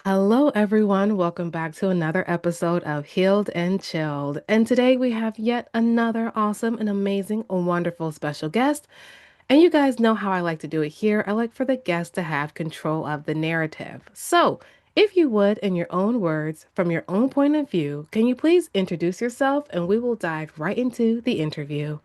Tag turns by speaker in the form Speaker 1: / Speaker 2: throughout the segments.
Speaker 1: Hello, everyone. Welcome back to another episode of Healed and Chilled. And today we have yet another awesome and amazing, wonderful special guest. And you guys know how I like to do it here. I like for the guest to have control of the narrative. So, if you would, in your own words, from your own point of view, can you please introduce yourself and we will dive right into the interview?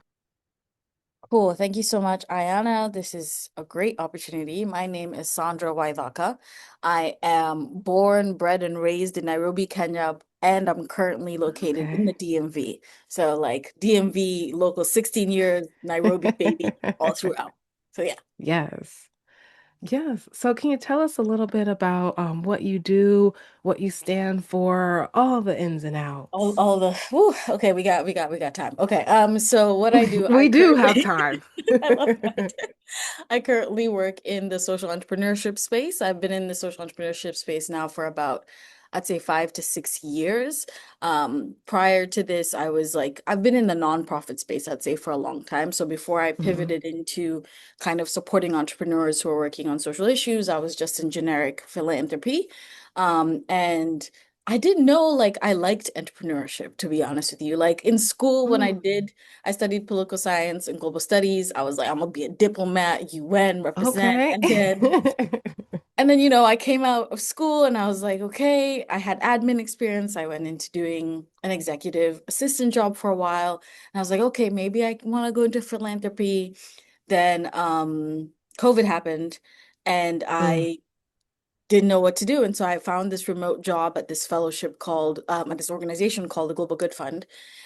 Speaker 2: Cool. Thank you so much, Ayana. This is a great opportunity. My name is Sandra Waithaka. I am born, bred, and raised in Nairobi, Kenya, and I'm currently located in the
Speaker 1: Okay.
Speaker 2: DMV. So, like DMV local 16 years, Nairobi baby, all throughout. So, yeah,
Speaker 1: Yes. Yes. So can you tell us a little bit about what you do, what you stand for, all the ins and outs?
Speaker 2: all the whew, okay, we got time. Okay, so what I do, I
Speaker 1: We do have
Speaker 2: currently
Speaker 1: time.
Speaker 2: I love that. I currently work in the social entrepreneurship space. I've been in the social entrepreneurship space now for about, I'd say 5 to 6 years. Prior to this, I've been in the nonprofit space, I'd say, for a long time. So before I
Speaker 1: Mhm.
Speaker 2: pivoted into kind of supporting entrepreneurs who are working on social issues, I was just in generic philanthropy. And I didn't know like I liked entrepreneurship, to be honest with you. Like in school, when
Speaker 1: Mm,
Speaker 2: I studied political science and global studies. I was like, I'm gonna be a diplomat, UN, represent.
Speaker 1: okay.
Speaker 2: And then, I came out of school and I was like, okay, I had admin experience. I went into doing an executive assistant job for a while. And I was like, okay, maybe I want to go into philanthropy. Then COVID happened and
Speaker 1: Mm,
Speaker 2: I didn't know what to do. And so I found this remote job at this fellowship at this organization called the Global Good Fund.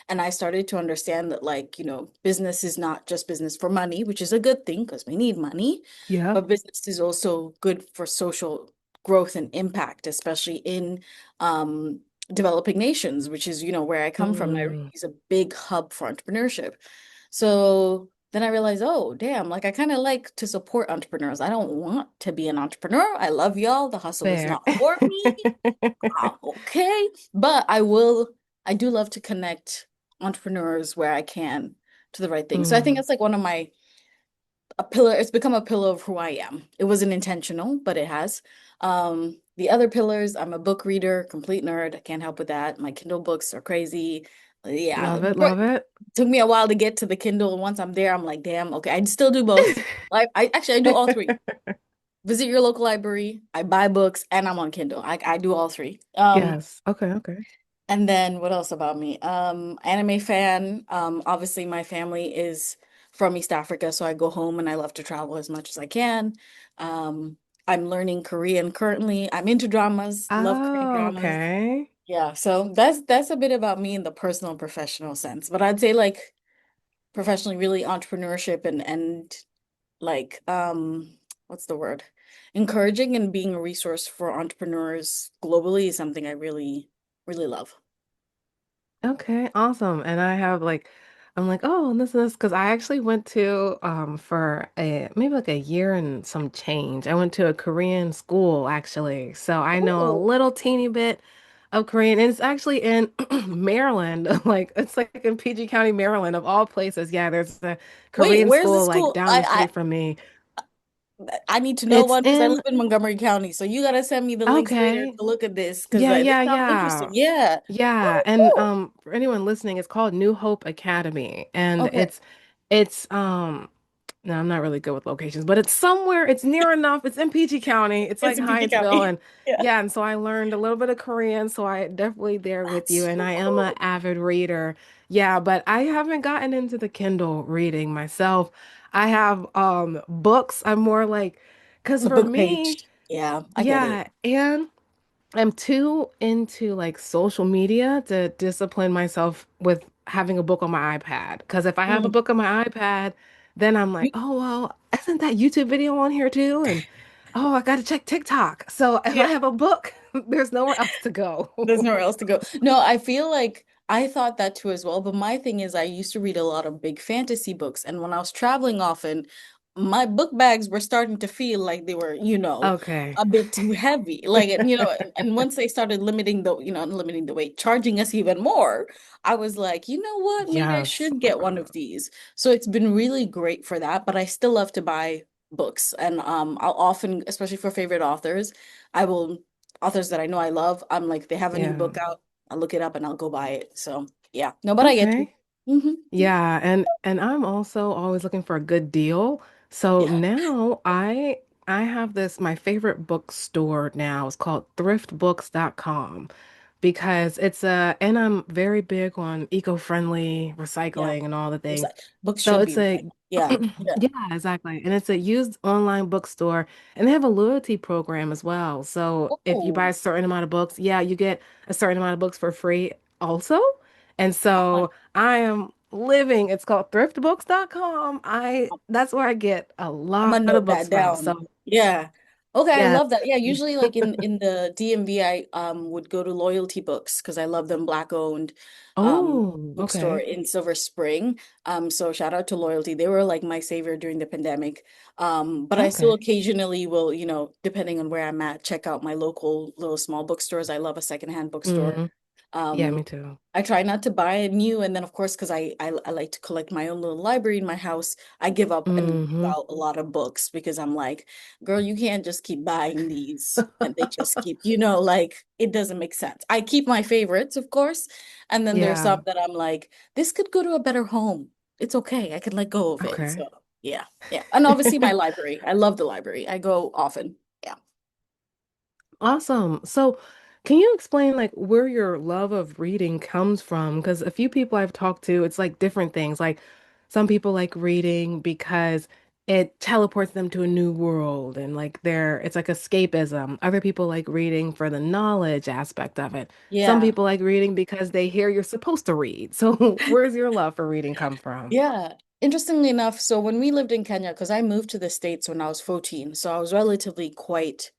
Speaker 2: And I started to understand that, like, business is not just business for money, which is a good thing because we need money,
Speaker 1: yep.
Speaker 2: but business is also good for social growth and impact, especially in um, developing nations, which is, where I come from. Nairobi
Speaker 1: Mm,
Speaker 2: is a big hub for entrepreneurship. So then I realized, oh, damn, like I kind of like to support entrepreneurs. I don't want to be an entrepreneur. I love y'all. The hustle is
Speaker 1: fair.
Speaker 2: not for me. Okay. But I do love to connect entrepreneurs where I can to the right thing. So I think
Speaker 1: Mm,
Speaker 2: that's like one of a pillar. It's become a pillar of who I am. It wasn't intentional, but it has. The other pillars, I'm a book reader, complete nerd. I can't help with that. My Kindle books are crazy. Yeah,
Speaker 1: love it, love it.
Speaker 2: took me a while to get to the Kindle. And once I'm there, I'm like, damn, okay, I still do both. I do all three. Visit your local library, I buy books, and I'm on Kindle. I do all three.
Speaker 1: Yes. Okay, okay.
Speaker 2: And then what else about me? Anime fan. Obviously my family is from East Africa, so I go home and I love to travel as much as I can. Um, I'm learning Korean currently. I'm into dramas, love Korean
Speaker 1: Oh,
Speaker 2: dramas.
Speaker 1: okay.
Speaker 2: Yeah, so that's a bit about me in the personal and professional sense. But I'd say like professionally, really entrepreneurship and like what's the word? Encouraging and being a resource for entrepreneurs globally is something I really, really love.
Speaker 1: Okay, awesome. And I'm like, oh, and this, because I actually went to for a maybe like a year and some change. I went to a Korean school actually. So I know a
Speaker 2: Oh,
Speaker 1: little teeny bit of Korean. And it's actually in Maryland. Like it's like in PG County, Maryland, of all places. Yeah, there's a
Speaker 2: wait,
Speaker 1: Korean
Speaker 2: where's the
Speaker 1: school like
Speaker 2: school?
Speaker 1: down the street from me.
Speaker 2: I need to know
Speaker 1: It's
Speaker 2: one because I live
Speaker 1: in
Speaker 2: in Montgomery County. So you gotta send me the links later
Speaker 1: okay.
Speaker 2: to look at this because
Speaker 1: Yeah,
Speaker 2: this
Speaker 1: yeah,
Speaker 2: sounds
Speaker 1: yeah.
Speaker 2: interesting. Yeah.
Speaker 1: Yeah,
Speaker 2: Oh,
Speaker 1: and
Speaker 2: cool.
Speaker 1: for anyone listening, it's called New Hope Academy, and
Speaker 2: Okay.
Speaker 1: it's no, I'm not really good with locations, but it's somewhere, it's near enough. It's in PG County. It's like
Speaker 2: It's in PG
Speaker 1: Hyattsville,
Speaker 2: County.
Speaker 1: and
Speaker 2: Yeah.
Speaker 1: yeah, and so I learned a little bit of Korean, so I definitely there with you,
Speaker 2: That's
Speaker 1: and
Speaker 2: so
Speaker 1: I am an
Speaker 2: cool.
Speaker 1: avid reader. Yeah, but I haven't gotten into the Kindle reading myself. I have books. I'm more like, because
Speaker 2: The
Speaker 1: for
Speaker 2: book
Speaker 1: me,
Speaker 2: page. Yeah, I get it.
Speaker 1: yeah, and I'm too into like social media to discipline myself with having a book on my iPad. Because if I have a
Speaker 2: Mm.
Speaker 1: book on my iPad, then I'm like,
Speaker 2: You-
Speaker 1: oh, well, isn't that YouTube video on here too? And oh, I got to check TikTok. So if I
Speaker 2: Yeah.
Speaker 1: have a book, there's nowhere else to
Speaker 2: There's
Speaker 1: go.
Speaker 2: nowhere else to go. No, I feel like I thought that too as well. But my thing is, I used to read a lot of big fantasy books. And when I was traveling often, my book bags were starting to feel like they were,
Speaker 1: Okay.
Speaker 2: a bit too heavy. Like, and once they started limiting the weight, charging us even more, I was like, you know what? Maybe I
Speaker 1: Yes.
Speaker 2: should get one of these. So it's been really great for that. But I still love to buy books. And I'll often, especially for favorite authors, I will authors that I know I love, I'm like, they have a new
Speaker 1: Yeah.
Speaker 2: book out, I'll look it up and I'll go buy it. So yeah, no, but I get you.
Speaker 1: Okay.
Speaker 2: Hmm.
Speaker 1: Yeah, and I'm also always looking for a good deal. So
Speaker 2: Yeah.
Speaker 1: now I have this my favorite bookstore now. It's called thriftbooks.com because it's a and I'm very big on eco-friendly
Speaker 2: Yeah.
Speaker 1: recycling and all the things.
Speaker 2: Books
Speaker 1: So
Speaker 2: should be
Speaker 1: it's a
Speaker 2: recycled. Yeah. Yeah.
Speaker 1: yeah, exactly. And it's a used online bookstore and they have a loyalty program as well. So if you buy
Speaker 2: Oh,
Speaker 1: a certain amount of books, yeah, you get a certain amount of books for free also. And
Speaker 2: I,
Speaker 1: so I am living, it's called thriftbooks.com. I that's where I get a
Speaker 2: I'm
Speaker 1: lot
Speaker 2: gonna
Speaker 1: of
Speaker 2: note
Speaker 1: books
Speaker 2: that
Speaker 1: from.
Speaker 2: down.
Speaker 1: So
Speaker 2: Yeah. Okay, I
Speaker 1: yeah.
Speaker 2: love that. Yeah, usually like in the DMV, I would go to Loyalty Books because I love them, black owned
Speaker 1: Oh,
Speaker 2: bookstore
Speaker 1: okay.
Speaker 2: in Silver Spring. So shout out to Loyalty. They were like my savior during the pandemic. But I still
Speaker 1: Okay.
Speaker 2: occasionally will, depending on where I'm at, check out my local little small bookstores. I love a secondhand bookstore.
Speaker 1: Hmm. Yeah,
Speaker 2: Um,
Speaker 1: me too.
Speaker 2: I try not to buy it new, and then of course, because I like to collect my own little library in my house, I give up and give
Speaker 1: Hmm.
Speaker 2: out a lot of books because I'm like, girl, you can't just keep buying these, and they just keep, like it doesn't make sense. I keep my favorites, of course, and then there's some
Speaker 1: Yeah.
Speaker 2: that I'm like, this could go to a better home. It's okay. I can let go of it.
Speaker 1: Okay.
Speaker 2: So yeah, yeah, and obviously my library. I love the library. I go often. Yeah,
Speaker 1: Awesome. So, can you explain like where your love of reading comes from? Because a few people I've talked to, it's like different things. Like some people like reading because it teleports them to a new world and like it's like escapism. Other people like reading for the knowledge aspect of it. Some
Speaker 2: yeah.
Speaker 1: people like reading because they hear you're supposed to read. So, where's your love for reading come from?
Speaker 2: Yeah. Interestingly enough, so when we lived in Kenya, because I moved to the States when I was 14, so I was relatively quite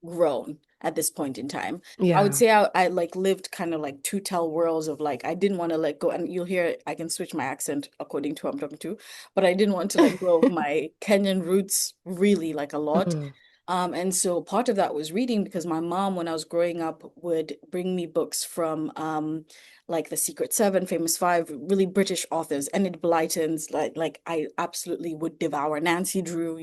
Speaker 2: grown at this point in time. I would
Speaker 1: Yeah.
Speaker 2: say I like lived kind of like two tell worlds of like I didn't want to let go, and you'll hear I can switch my accent according to who I'm talking to, but I didn't want to let go of my Kenyan roots really like a lot.
Speaker 1: Mm,
Speaker 2: And so part of that was reading because my mom, when I was growing up, would bring me books from like The Secret Seven, Famous Five, really British authors, Enid Blyton's. Like I absolutely would devour Nancy Drew,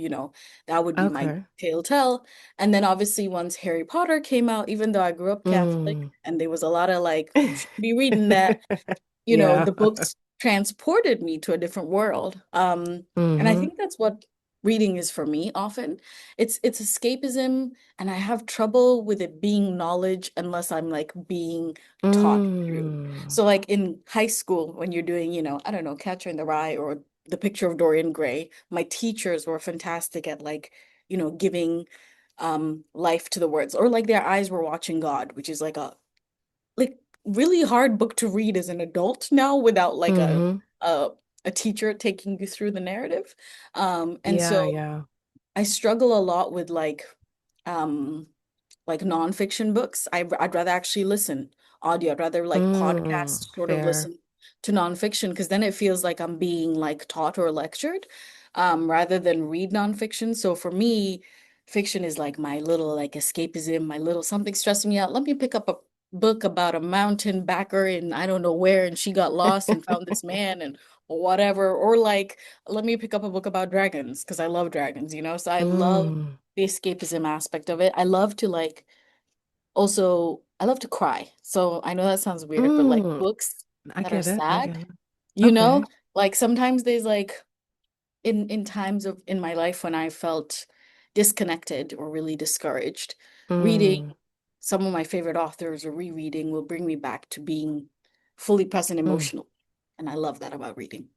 Speaker 2: that would be my
Speaker 1: okay.
Speaker 2: tale. And then obviously once Harry Potter came out, even though I grew up Catholic
Speaker 1: Mm.
Speaker 2: and there was a lot of like, you should be reading that,
Speaker 1: Yeah.
Speaker 2: the books transported me to a different world. And I
Speaker 1: Hmm.
Speaker 2: think that's what reading is for me often. It's escapism, and I have trouble with it being knowledge unless I'm like being taught through.
Speaker 1: Mm.
Speaker 2: So like in high school when you're doing, I don't know, Catcher in the Rye or The Picture of Dorian Gray, my teachers were fantastic at like, giving life to the words, or like their eyes were watching God, which is like really hard book to read as an adult now without like
Speaker 1: Hmm.
Speaker 2: a a teacher taking you through the narrative. And
Speaker 1: Yeah,
Speaker 2: so
Speaker 1: yeah.
Speaker 2: I struggle a lot with um like nonfiction books. I'd rather actually listen audio. I'd rather like
Speaker 1: Mm,
Speaker 2: podcast sort of
Speaker 1: fair.
Speaker 2: listen to nonfiction because then it feels like I'm being like taught or lectured rather than read nonfiction. So for me, fiction is like my little like escapism, my little something stressing me out. Let me pick up a book about a mountain backer in I don't know where and she got lost and found this man and whatever. Or like let me pick up a book about dragons because I love dragons. So I love
Speaker 1: Mm,
Speaker 2: the escapism aspect of it. I love to like also I love to cry. So I know that sounds weird, but like
Speaker 1: mm.
Speaker 2: books
Speaker 1: I
Speaker 2: that are
Speaker 1: get it. I
Speaker 2: sad,
Speaker 1: get it.
Speaker 2: you know,
Speaker 1: Okay.
Speaker 2: like sometimes there's like in times of in my life when I felt disconnected or really discouraged, reading
Speaker 1: Mm,
Speaker 2: some of my favorite authors or rereading will bring me back to being fully present
Speaker 1: mm.
Speaker 2: emotionally. And I love that about reading.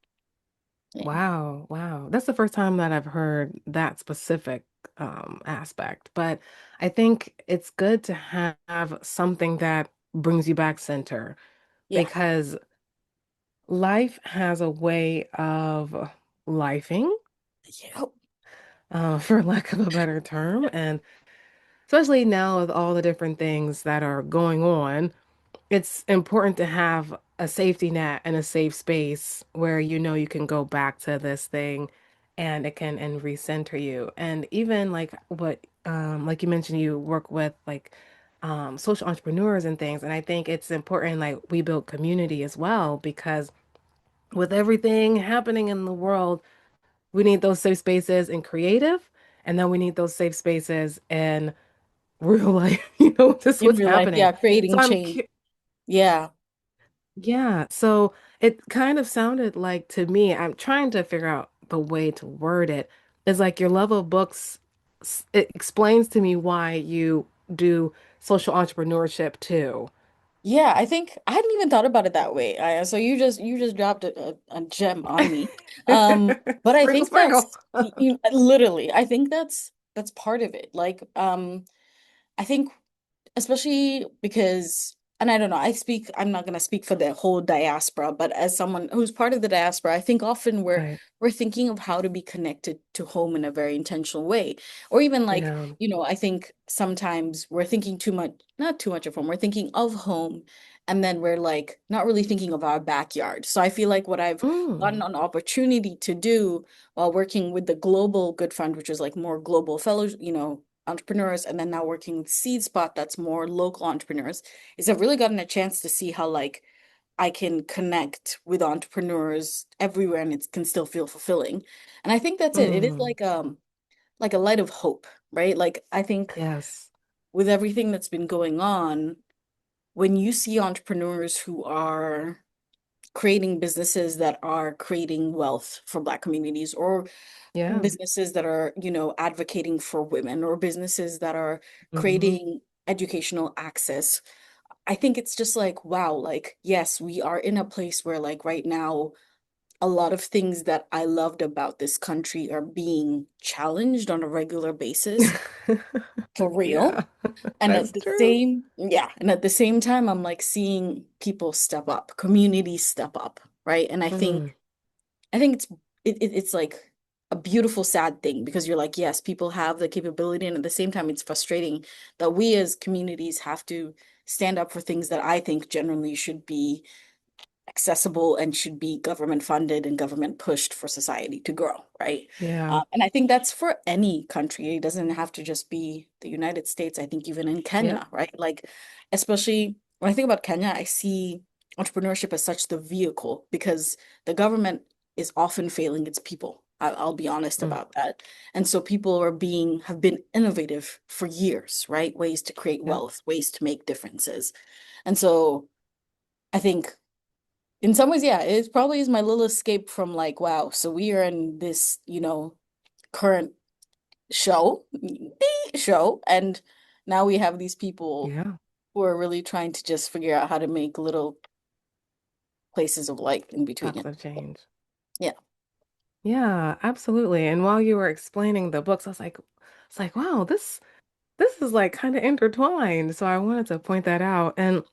Speaker 2: Yeah.
Speaker 1: Wow. Wow. That's the first time that I've heard that specific aspect. But I think it's good to have something that brings you back center
Speaker 2: Yeah.
Speaker 1: because life has a way of lifing,
Speaker 2: Yep.
Speaker 1: for lack of a better term. And especially now with all the different things that are going on, it's important to have a safety net and a safe space where you know you can go back to this thing and it can and recenter you. And even like what like you mentioned you work with like social entrepreneurs and things. And I think it's important like we build community as well because with everything happening in the world, we need those safe spaces in creative, and then we need those safe spaces in real life, just
Speaker 2: In
Speaker 1: what's
Speaker 2: real life,
Speaker 1: happening.
Speaker 2: yeah,
Speaker 1: So
Speaker 2: creating change. Yeah.
Speaker 1: yeah, so it kind of sounded like to me, I'm trying to figure out the way to word it. Is like your love of books, it explains to me why you do social entrepreneurship too.
Speaker 2: Yeah, I think I hadn't even thought about it that way. So you just dropped a gem on me. But I
Speaker 1: Sprinkle,
Speaker 2: think
Speaker 1: sprinkle.
Speaker 2: literally, I think that's part of it. Like, I think especially because, and I don't know, I'm not going to speak for the whole diaspora, but as someone who's part of the diaspora, I think often
Speaker 1: Right.
Speaker 2: we're thinking of how to be connected to home in a very intentional way. Or even like,
Speaker 1: Yeah.
Speaker 2: I think sometimes we're thinking too much, not too much of home, we're thinking of home, and then we're like not really thinking of our backyard. So I feel like what I've gotten
Speaker 1: Mm.
Speaker 2: an opportunity to do while working with the Global Good Fund, which is like more global fellows, entrepreneurs, and then now working with Seed Spot, that's more local entrepreneurs, is I've really gotten a chance to see how like I can connect with entrepreneurs everywhere and it can still feel fulfilling. And I think that's it. It is
Speaker 1: Mm.
Speaker 2: like a light of hope, right? Like I think
Speaker 1: Yes.
Speaker 2: with everything that's been going on, when you see entrepreneurs who are creating businesses that are creating wealth for Black communities, or
Speaker 1: Yeah.
Speaker 2: businesses that are, advocating for women, or businesses that are
Speaker 1: Hmm.
Speaker 2: creating educational access. I think it's just like, wow, like, yes, we are in a place where, like, right now, a lot of things that I loved about this country are being challenged on a regular basis, for real.
Speaker 1: Yeah,
Speaker 2: And
Speaker 1: that's true.
Speaker 2: at the same time, I'm like seeing people step up, communities step up, right? And
Speaker 1: Mm.
Speaker 2: I think it's like a beautiful, sad thing because you're like, yes, people have the capability, and at the same time, it's frustrating that we as communities have to stand up for things that I think generally should be accessible and should be government funded and government pushed for society to grow, right?
Speaker 1: Yeah.
Speaker 2: And I think that's for any country. It doesn't have to just be the United States. I think even in
Speaker 1: Yep.
Speaker 2: Kenya, right? Like, especially when I think about Kenya, I see entrepreneurship as such the vehicle because the government is often failing its people. I'll be honest
Speaker 1: Mm.
Speaker 2: about that. And so people have been innovative for years, right? Ways to create
Speaker 1: Yep.
Speaker 2: wealth, ways to make differences. And so I think in some ways, yeah, it probably is my little escape from like, wow, so we are in this, current show, and now we have these people
Speaker 1: Yeah.
Speaker 2: who are really trying to just figure out how to make little places of light in between it.
Speaker 1: Positive change.
Speaker 2: Yeah.
Speaker 1: Yeah, absolutely. And while you were explaining the books, I was like, wow, this is like kind of intertwined. So I wanted to point that out. And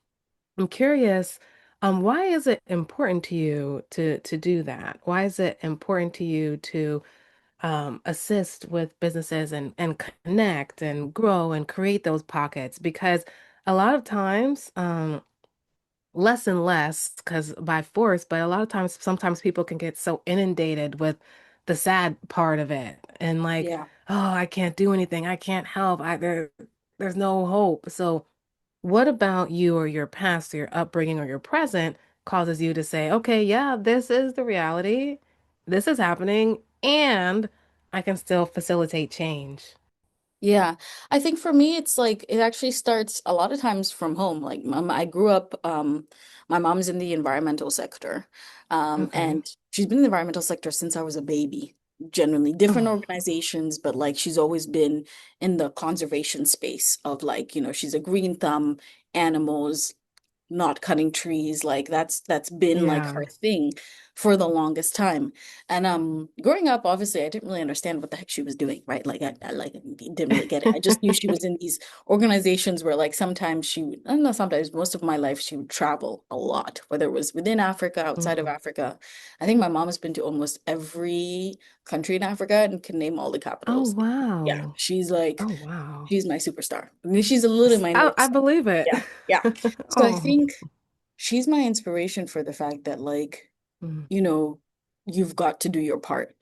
Speaker 1: I'm curious, why is it important to you to do that? Why is it important to you to assist with businesses and connect and grow and create those pockets? Because a lot of times, less and less, because by force, but a lot of times, sometimes people can get so inundated with the sad part of it and like,
Speaker 2: Yeah.
Speaker 1: oh, I can't do anything. I can't help. There's no hope. So, what about you or your past or your upbringing or your present causes you to say, okay, yeah, this is the reality. This is happening, and I can still facilitate change.
Speaker 2: Yeah, I think for me, it's like it actually starts a lot of times from home. Like, I grew up, my mom's in the environmental sector,
Speaker 1: Okay.
Speaker 2: and she's been in the environmental sector since I was a baby. Generally, different
Speaker 1: Oh,
Speaker 2: organizations, but like she's always been in the conservation space of like, she's a green thumb, animals, not cutting trees. Like that's been like
Speaker 1: yeah.
Speaker 2: her thing for the longest time. And growing up, obviously I didn't really understand what the heck she was doing, right? Like I like didn't really get it. I just knew she was in these organizations where like sometimes she would, I don't know, sometimes most of my life she would travel a lot, whether it was within Africa, outside of
Speaker 1: Mm.
Speaker 2: Africa. I think my mom has been to almost every country in Africa and can name all the
Speaker 1: Oh,
Speaker 2: capitals. Yeah,
Speaker 1: wow.
Speaker 2: she's like
Speaker 1: Oh, wow.
Speaker 2: she's my superstar. I mean, she's a little my
Speaker 1: I
Speaker 2: North Star.
Speaker 1: believe it.
Speaker 2: Yeah, yeah. So I
Speaker 1: Oh,
Speaker 2: think she's my inspiration for the fact that like,
Speaker 1: mm,
Speaker 2: you know, you've got to do your part.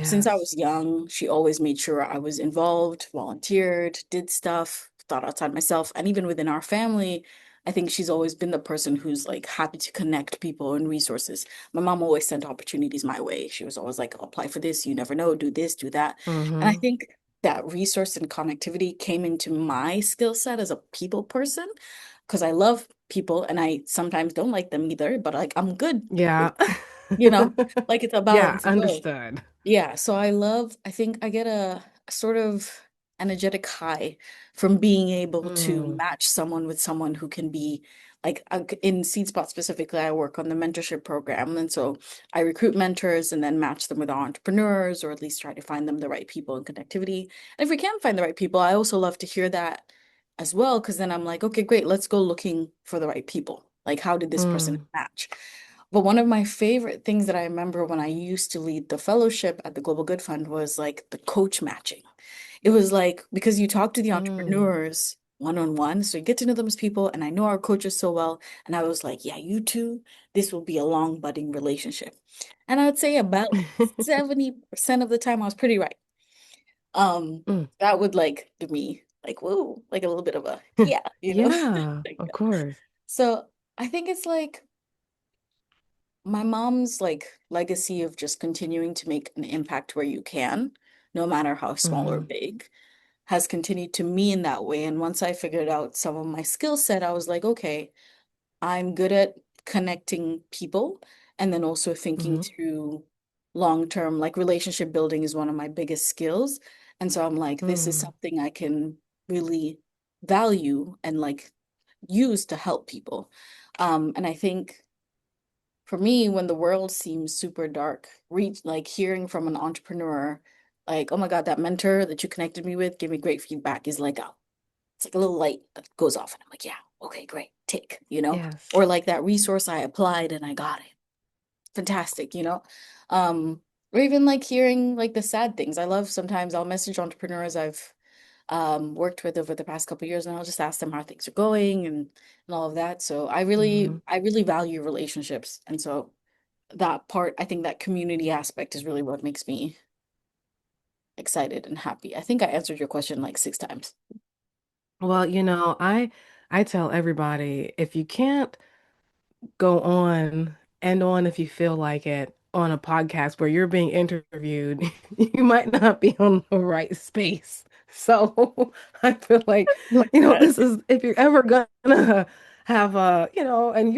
Speaker 2: Since I
Speaker 1: yes.
Speaker 2: was young, she always made sure I was involved, volunteered, did stuff, thought outside myself. And even within our family, I think she's always been the person who's like happy to connect people and resources. My mom always sent opportunities my way. She was always like, apply for this, you never know, do this, do that. And I
Speaker 1: Mm-hmm.
Speaker 2: think that resource and connectivity came into my skill set as a people person because I love people and I sometimes don't like them either, but like I'm good with,
Speaker 1: Yeah.
Speaker 2: you know, like it's a
Speaker 1: Yeah,
Speaker 2: balance of both.
Speaker 1: understood.
Speaker 2: Yeah, so I think I get a sort of energetic high from being able to
Speaker 1: Mm,
Speaker 2: match someone with someone who can be like in Seed Spot specifically, I work on the mentorship program. And so I recruit mentors and then match them with entrepreneurs or at least try to find them the right people and connectivity. And if we can find the right people, I also love to hear that as well, because then I'm like, okay, great, let's go looking for the right people. Like, how did this person
Speaker 1: mm,
Speaker 2: match? But one of my favorite things that I remember when I used to lead the fellowship at the Global Good Fund was like the coach matching. It was like because you talk to the
Speaker 1: mm.
Speaker 2: entrepreneurs one on one, so you get to know them as people. And I know our coaches so well. And I was like, yeah, you two, this will be a long budding relationship. And I would say about 70% of the time I was pretty right.
Speaker 1: Mm.
Speaker 2: That would like give me like, whoa, like a little bit of a yeah, you know.
Speaker 1: Yeah,
Speaker 2: Like,
Speaker 1: of course.
Speaker 2: so I think it's like my mom's like legacy of just continuing to make an impact where you can, no matter how small or
Speaker 1: Hmm.
Speaker 2: big, has continued to me in that way. And once I figured out some of my skill set, I was like, okay, I'm good at connecting people and then also thinking
Speaker 1: Hmm.
Speaker 2: through long term, like relationship building is one of my biggest skills. And so I'm like, this is
Speaker 1: Mm.
Speaker 2: something I can really value and like use to help people. And I think for me, when the world seems super dark, reach like hearing from an entrepreneur, like, oh my God, that mentor that you connected me with, give me great feedback is like, oh, it's like a little light that goes off. And I'm like, yeah, okay, great, tick, you know?
Speaker 1: Yes.
Speaker 2: Or like that resource I applied and I got it. Fantastic, you know? Um, or even like hearing like the sad things. I love sometimes I'll message entrepreneurs I've worked with over the past couple of years and I'll just ask them how things are going and all of that. So
Speaker 1: Hmm.
Speaker 2: I really value relationships. And so that part, I think that community aspect is really what makes me excited and happy. I think I answered your question like 6 times.
Speaker 1: Well, I tell everybody if you can't go on and on if you feel like it on a podcast where you're being interviewed, you might not be on the right space. So I feel like,
Speaker 2: Like that.
Speaker 1: this is if you're ever gonna have and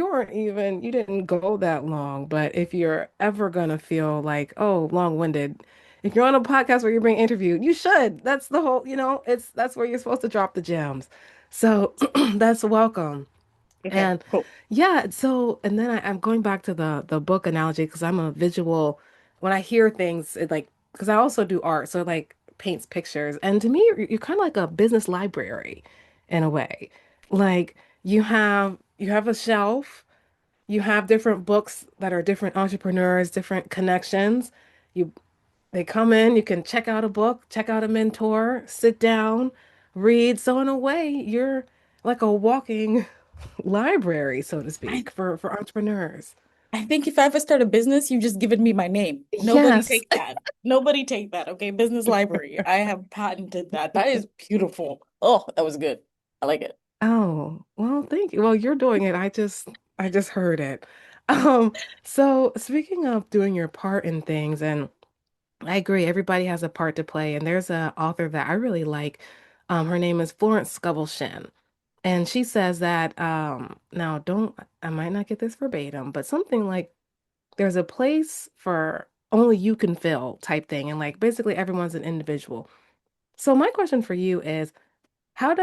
Speaker 1: you didn't go that long, but if you're ever gonna feel like, oh, long-winded, if you're on a podcast where you're being interviewed, you should. That's the whole, that's where you're supposed to drop the gems. So that's welcome.
Speaker 2: Okay,
Speaker 1: And
Speaker 2: cool.
Speaker 1: yeah, so and then I'm going back to the book analogy because I'm a visual. When I hear things, it like because I also do art, so it like paints pictures. And to me, you're kind of like a business library in a way. Like you have a shelf, you have different books that are different entrepreneurs, different connections. You They come in, you can check out a book, check out a mentor, sit down, read. So in a way, you're like a walking library, so to
Speaker 2: I
Speaker 1: speak, for entrepreneurs.
Speaker 2: I think if I ever start a business, you've just given me my name. Nobody
Speaker 1: Yes.
Speaker 2: take that. Nobody take that. Okay, business library. I have patented that. That is beautiful. Oh, that was good. I like it.
Speaker 1: Oh, well, thank you. Well, you're doing it. I just heard it. Um, so speaking of doing your part in things, and I agree, everybody has a part to play. And there's a author that I really like. Her name is Florence Scovel Shinn. And she says that, now don't, I might not get this verbatim, but something like there's a place for only you can fill type thing. And like basically everyone's an individual. So my question for you is, how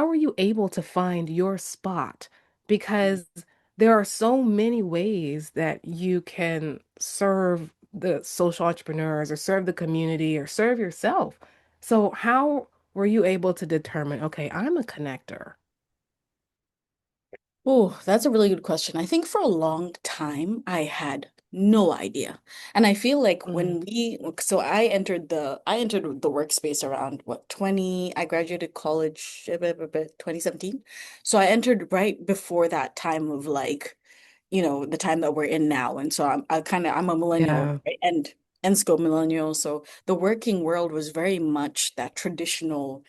Speaker 1: are you able to find your spot? Because there are so many ways that you can serve the social entrepreneurs or serve the community or serve yourself. So how were you able to determine, okay, I'm a connector?
Speaker 2: Oh, that's a really good question. I think for a long time I had no idea. And I feel like
Speaker 1: Mm,
Speaker 2: so I entered the workspace around what 20, I graduated college 2017. So I entered right before that time of like, the time that we're in now. And so I'm a millennial,
Speaker 1: yeah.
Speaker 2: right? And school millennial. So the working world was very much that traditional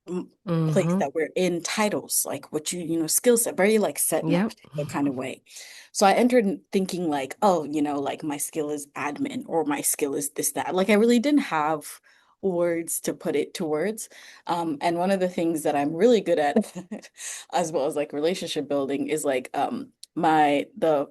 Speaker 2: m- place
Speaker 1: Mm-hmm.
Speaker 2: that we're in titles, like what skill set, very like set in a
Speaker 1: Yep.
Speaker 2: particular kind of way. So I entered thinking like, oh, like my skill is admin or my skill is this, that. Like I really didn't have words to put it to words. And one of the things that I'm really good at, as well as like relationship building, is like the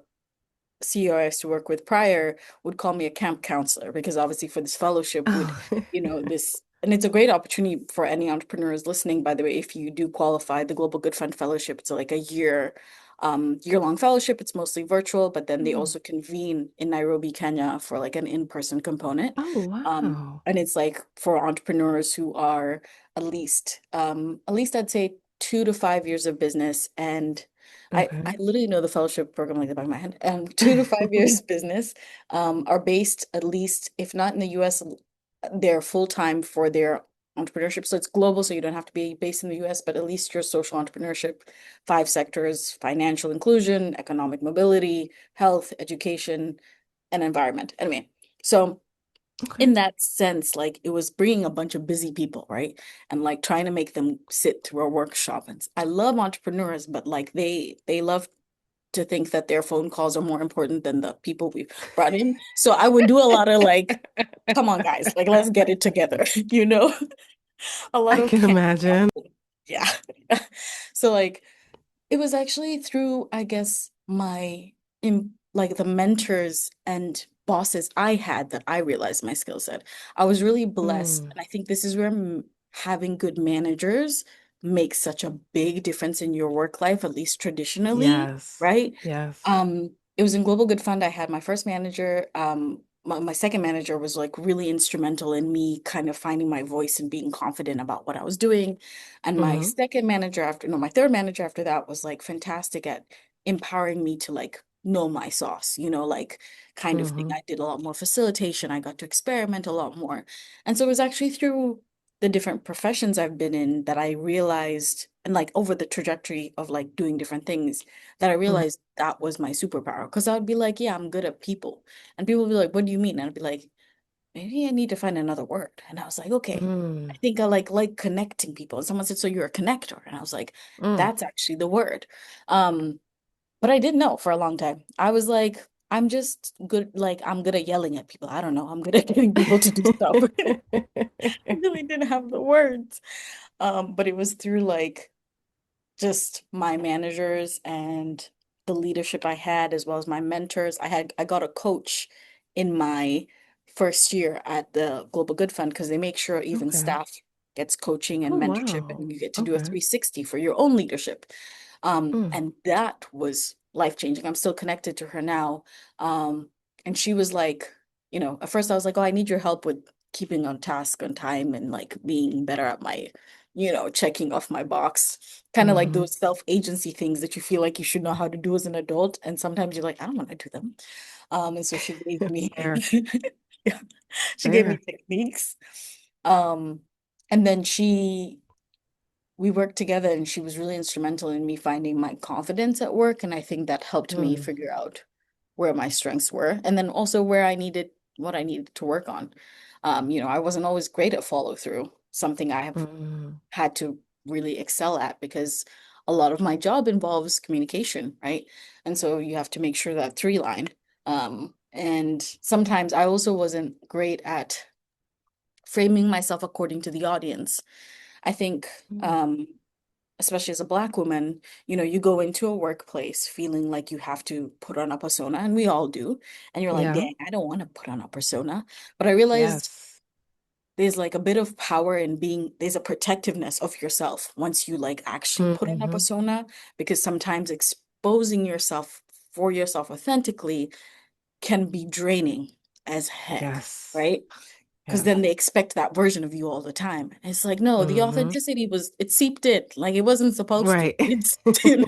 Speaker 2: CEO I used to work with prior would call me a camp counselor because obviously for this fellowship would,
Speaker 1: Oh.
Speaker 2: this, and it's a great opportunity for any entrepreneurs listening, by the way, if you do qualify the Global Good Fund Fellowship, it's like a year-long fellowship. It's mostly virtual, but then they
Speaker 1: Mm.
Speaker 2: also convene in Nairobi, Kenya for like an in-person component.
Speaker 1: Oh,
Speaker 2: Um,
Speaker 1: wow.
Speaker 2: and it's like for entrepreneurs who are at least I'd say 2 to 5 years of business and I
Speaker 1: Okay.
Speaker 2: literally know the fellowship program like the back of my hand. 2 to 5 years business are based at least, if not in the US, they're full-time for their entrepreneurship. So it's global, so you don't have to be based in the US, but at least your social entrepreneurship, 5 sectors: financial inclusion, economic mobility, health, education, and environment. Anyway, so
Speaker 1: Okay.
Speaker 2: in that sense, like it was bringing a bunch of busy people, right? And like trying to make them sit through a workshop. And I love entrepreneurs, but like they love to think that their phone calls are more important than the people we brought in. So I would do a lot of like, come on, guys, like let's get it together, you know? A lot
Speaker 1: I
Speaker 2: of
Speaker 1: can
Speaker 2: panic
Speaker 1: imagine.
Speaker 2: talking. Yeah. So like it was actually through, I guess, my in like the mentors and bosses I had that I realized my skill set. I was really blessed,
Speaker 1: Mm.
Speaker 2: and I think this is where having good managers makes such a big difference in your work life, at least traditionally,
Speaker 1: Yes.
Speaker 2: right?
Speaker 1: Yes.
Speaker 2: It was in Global Good Fund. I had my first manager. My second manager was like really instrumental in me kind of finding my voice and being confident about what I was doing. And my
Speaker 1: Mm-hmm.
Speaker 2: second manager after, no, my third manager after that was like fantastic at empowering me to like know my sauce, like kind of thing.
Speaker 1: Mm-hmm.
Speaker 2: I did a lot more facilitation. I got to experiment a lot more. And so it was actually through the different professions I've been in that I realized, and like over the trajectory of like doing different things, that I
Speaker 1: Mm.
Speaker 2: realized that was my superpower. Because I would be like, yeah, I'm good at people. And people would be like, what do you mean? And I'd be like, maybe I need to find another word. And I was like, okay, I
Speaker 1: Mm.
Speaker 2: think I like connecting people. And someone said, so you're a connector. And I was like,
Speaker 1: Mm.
Speaker 2: that's actually the word. Um, but I didn't know for a long time. I was like, I'm just good, like I'm good at yelling at people. I don't know. I'm good at getting people to do stuff. I really didn't have the words. But it was through like just my managers and the leadership I had, as well as my mentors. I got a coach in my first year at the Global Good Fund because they make sure even
Speaker 1: Okay.
Speaker 2: staff gets coaching
Speaker 1: Oh,
Speaker 2: and mentorship,
Speaker 1: wow.
Speaker 2: and you get to do a
Speaker 1: Okay.
Speaker 2: 360 for your own leadership.
Speaker 1: Mm.
Speaker 2: And that was life-changing. I'm still connected to her now. And she was like, at first I was like, oh, I need your help with keeping on task on time and like being better at my, checking off my box. Kind of like
Speaker 1: Mm-hmm.
Speaker 2: those self-agency things that you feel like you should know how to do as an adult. And sometimes you're like, I don't want to do them. And so she gave me,
Speaker 1: Fair.
Speaker 2: yeah, she gave me
Speaker 1: Fair.
Speaker 2: techniques. Um, and then we worked together and she was really instrumental in me finding my confidence at work. And I think that helped me
Speaker 1: Mm.
Speaker 2: figure out where my strengths were and then also where what I needed to work on. I wasn't always great at follow through, something I have
Speaker 1: Mm.
Speaker 2: had to really excel at because a lot of my job involves communication, right? And so you have to make sure that three line. And sometimes I also wasn't great at framing myself according to the audience. I think,
Speaker 1: Mm.
Speaker 2: um, especially as a Black woman, you go into a workplace feeling like you have to put on a persona, and we all do. And you're like,
Speaker 1: Yeah.
Speaker 2: dang, I don't want to put on a persona. But I realized
Speaker 1: Yes.
Speaker 2: there's like a bit of power in there's a protectiveness of yourself once you like actually put on a
Speaker 1: Mm-hmm.
Speaker 2: persona, because sometimes exposing yourself for yourself authentically can be draining as heck,
Speaker 1: Yes.
Speaker 2: right? Because then
Speaker 1: Yes.
Speaker 2: they expect that version of you all the time. And it's like, no, the
Speaker 1: Mm-hmm.
Speaker 2: authenticity it seeped in, like it wasn't supposed to,
Speaker 1: Right.
Speaker 2: but it's in.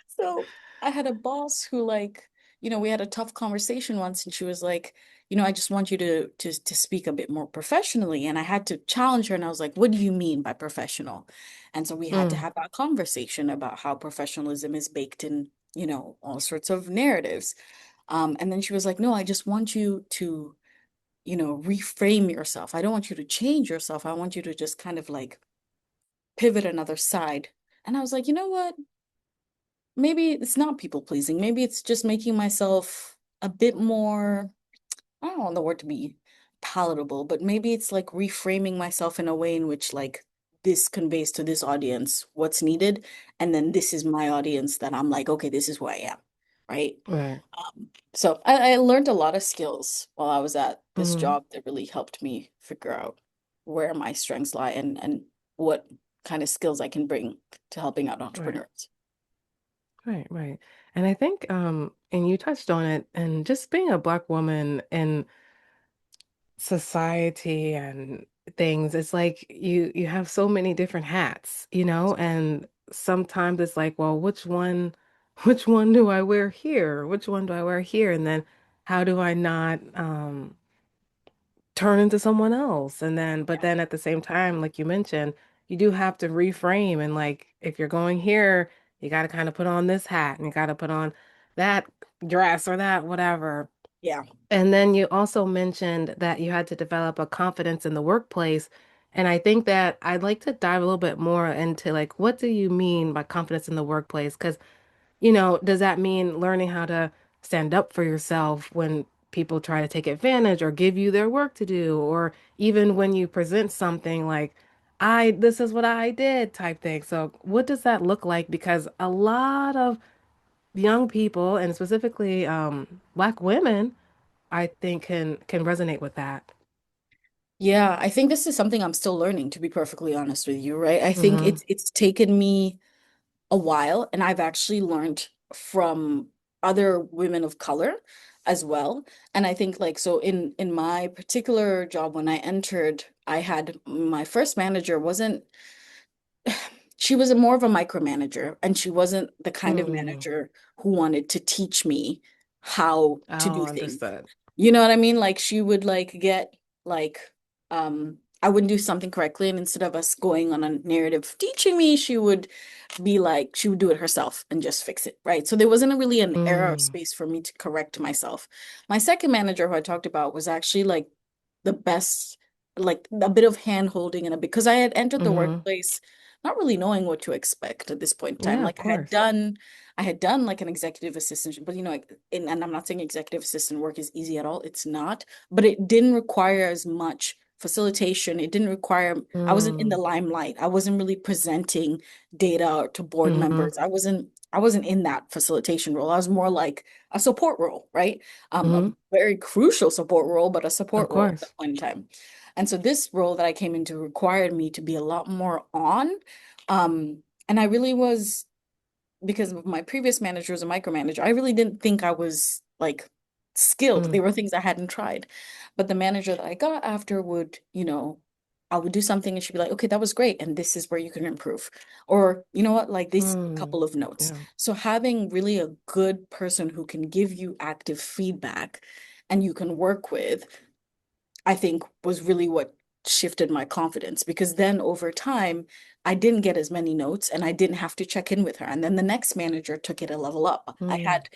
Speaker 2: So I had a boss who like, we had a tough conversation once and she was like, I just want you to speak a bit more professionally. And I had to challenge her and I was like, what do you mean by professional? And so we had to
Speaker 1: Mm.
Speaker 2: have that conversation about how professionalism is baked in, all sorts of narratives. And then she was like, no, I just want you to reframe yourself. I don't want you to change yourself. I want you to just kind of like pivot another side. And I was like, you know what? Maybe it's not people pleasing. Maybe it's just making myself a bit more, I don't want the word to be palatable, but maybe it's like reframing myself in a way in which like this conveys to this audience what's needed, and then this is my audience that I'm like, okay, this is who I am, right?
Speaker 1: Right.
Speaker 2: So I learned a lot of skills while I was at this
Speaker 1: Mhm.
Speaker 2: job that really helped me figure out where my strengths lie and what kind of skills I can bring to helping out
Speaker 1: Right.
Speaker 2: entrepreneurs.
Speaker 1: Right, right. And I think, and you touched on it, and just being a Black woman in society and things, it's like you have so many different hats, and sometimes it's like, well, which one do I wear here? Which one do I wear here? And then how do I not turn into someone else? And then, but
Speaker 2: Yeah.
Speaker 1: then at the same time, like you mentioned, you do have to reframe. And like, if you're going here, you got to kind of put on this hat and you got to put on that dress or that whatever.
Speaker 2: Yeah.
Speaker 1: And then you also mentioned that you had to develop a confidence in the workplace. And I think that I'd like to dive a little bit more into like, what do you mean by confidence in the workplace? Because does that mean learning how to stand up for yourself when people try to take advantage or give you their work to do, or even when you present something like, this is what I did type thing. So, what does that look like? Because a lot of young people, and specifically Black women, I think can resonate with that.
Speaker 2: Yeah, I think this is something I'm still learning, to be perfectly honest with you, right? I think
Speaker 1: Mm-hmm.
Speaker 2: it's taken me a while, and I've actually learned from other women of color as well. And I think like so in my particular job when I entered, I had my first manager wasn't she was a more of a micromanager, and she wasn't the kind of
Speaker 1: Mm.
Speaker 2: manager who wanted to teach me how to
Speaker 1: Oh,
Speaker 2: do things.
Speaker 1: understood.
Speaker 2: You know what I mean? Like she would like get like I wouldn't do something correctly, and instead of us going on a narrative of teaching me, she would be like she would do it herself and just fix it, right? So there wasn't really an error
Speaker 1: Mm.
Speaker 2: space for me to correct myself. My second manager who I talked about was actually like the best, like a bit of hand holding and a because I had entered the
Speaker 1: Mm-hmm.
Speaker 2: workplace not really knowing what to expect at this point in time.
Speaker 1: Yeah, of
Speaker 2: Like
Speaker 1: course.
Speaker 2: I had done like an executive assistant, but like, and I'm not saying executive assistant work is easy at all. It's not, but it didn't require as much facilitation. It didn't require, I wasn't in the
Speaker 1: Mm.
Speaker 2: limelight. I wasn't really presenting data to board
Speaker 1: Mm-hmm.
Speaker 2: members. I wasn't in that facilitation role. I was more like a support role, right? A
Speaker 1: Mm-hmm.
Speaker 2: very crucial support role, but a
Speaker 1: Of
Speaker 2: support role at
Speaker 1: course.
Speaker 2: that point in time. And so this role that I came into required me to be a lot more on. And I really was, because my previous manager was a micromanager, I really didn't think I was like skilled.
Speaker 1: Mm.
Speaker 2: There were things I hadn't tried. But the manager that I got after would, I would do something and she'd be like, okay, that was great. And this is where you can improve. Or, you know what, like this
Speaker 1: Mm.
Speaker 2: couple of notes.
Speaker 1: Yeah.
Speaker 2: So having really a good person who can give you active feedback and you can work with, I think was really what shifted my confidence because then over time, I didn't get as many notes and I didn't have to check in with her. And then the next manager took it a level up. I
Speaker 1: Mm.
Speaker 2: had,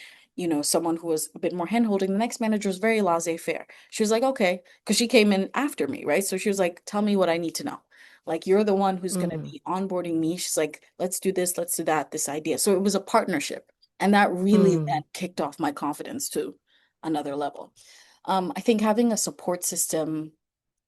Speaker 2: someone who was a bit more hand-holding. The next manager was very laissez-faire. She was like, okay, because she came in after me, right? So she was like, tell me what I need to know. Like, you're the one who's going to
Speaker 1: Mm.
Speaker 2: be onboarding me. She's like, let's do this, let's do that, this idea. So it was a partnership. And that really then
Speaker 1: Mm.
Speaker 2: kicked off my confidence to another level. I think having a support system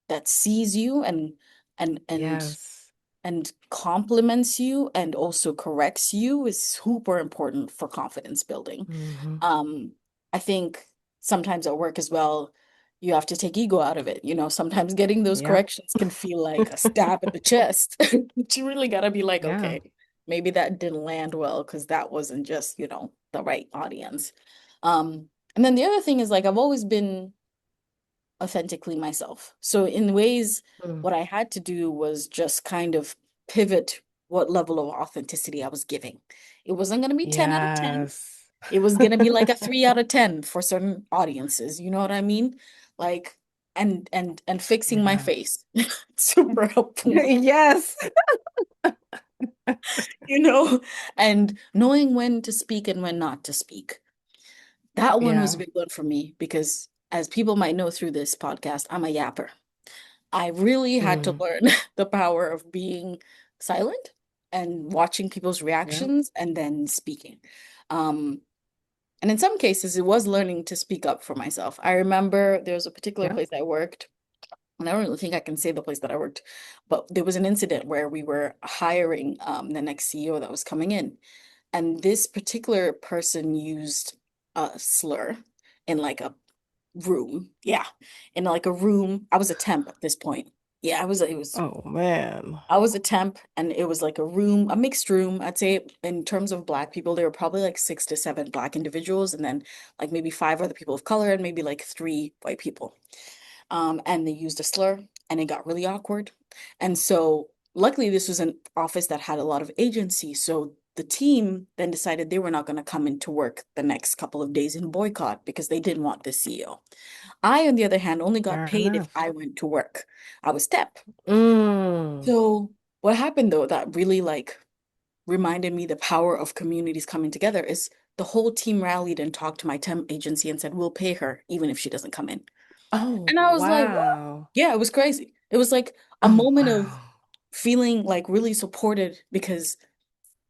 Speaker 2: that sees you and and
Speaker 1: Yes.
Speaker 2: and compliments you and also corrects you is super important for confidence building.
Speaker 1: Mm-hmm.
Speaker 2: Um, I think sometimes at work as well, you have to take ego out of it. Sometimes getting those
Speaker 1: Yep.
Speaker 2: corrections can feel like a stab in the chest. But you really gotta be like,
Speaker 1: Yeah.
Speaker 2: okay, maybe that didn't land well because that wasn't just, the right audience. And then the other thing is like I've always been authentically myself. So in ways,
Speaker 1: Mm.
Speaker 2: what I had to do was just kind of pivot what level of authenticity I was giving. It wasn't going to be 10 out of 10.
Speaker 1: Yes.
Speaker 2: It was going to be like a 3 out of 10 for certain audiences. You know what I mean? Like and fixing my
Speaker 1: Yeah.
Speaker 2: face. Super helpful,
Speaker 1: Yes.
Speaker 2: you know, and knowing when to speak and when not to speak. That one was a
Speaker 1: Yeah.
Speaker 2: big one for me because as people might know through this podcast, I'm a yapper. I really had to
Speaker 1: Mm.
Speaker 2: learn the power of being silent and watching people's
Speaker 1: Yep.
Speaker 2: reactions and then speaking. Um, and in some cases, it was learning to speak up for myself. I remember there was a particular
Speaker 1: Yep.
Speaker 2: place I worked. and I don't really think I can say the place that I worked, but there was an incident where we were hiring the next CEO that was coming in. And this particular person used a slur in like a room. Yeah. In like a room. I was a temp at this point. Yeah,
Speaker 1: Oh man.
Speaker 2: I was a temp and it was like a room, a mixed room. I'd say in terms of black people, there were probably like 6 to 7 black individuals and then like maybe five other people of color and maybe like three white people. And they used a slur and it got really awkward. And so luckily this was an office that had a lot of agency. So the team then decided they were not going to come into work the next couple of days in boycott because they didn't want the CEO. I, on the other hand, only got
Speaker 1: Fair
Speaker 2: paid if
Speaker 1: enough.
Speaker 2: I went to work. I was step.
Speaker 1: Mm.
Speaker 2: So what happened though that really like reminded me the power of communities coming together is the whole team rallied and talked to my temp agency and said, we'll pay her even if she doesn't come in.
Speaker 1: Oh
Speaker 2: And I was like, what?
Speaker 1: wow.
Speaker 2: Yeah, it was crazy. It was like a
Speaker 1: Oh
Speaker 2: moment of
Speaker 1: wow.
Speaker 2: feeling like really supported because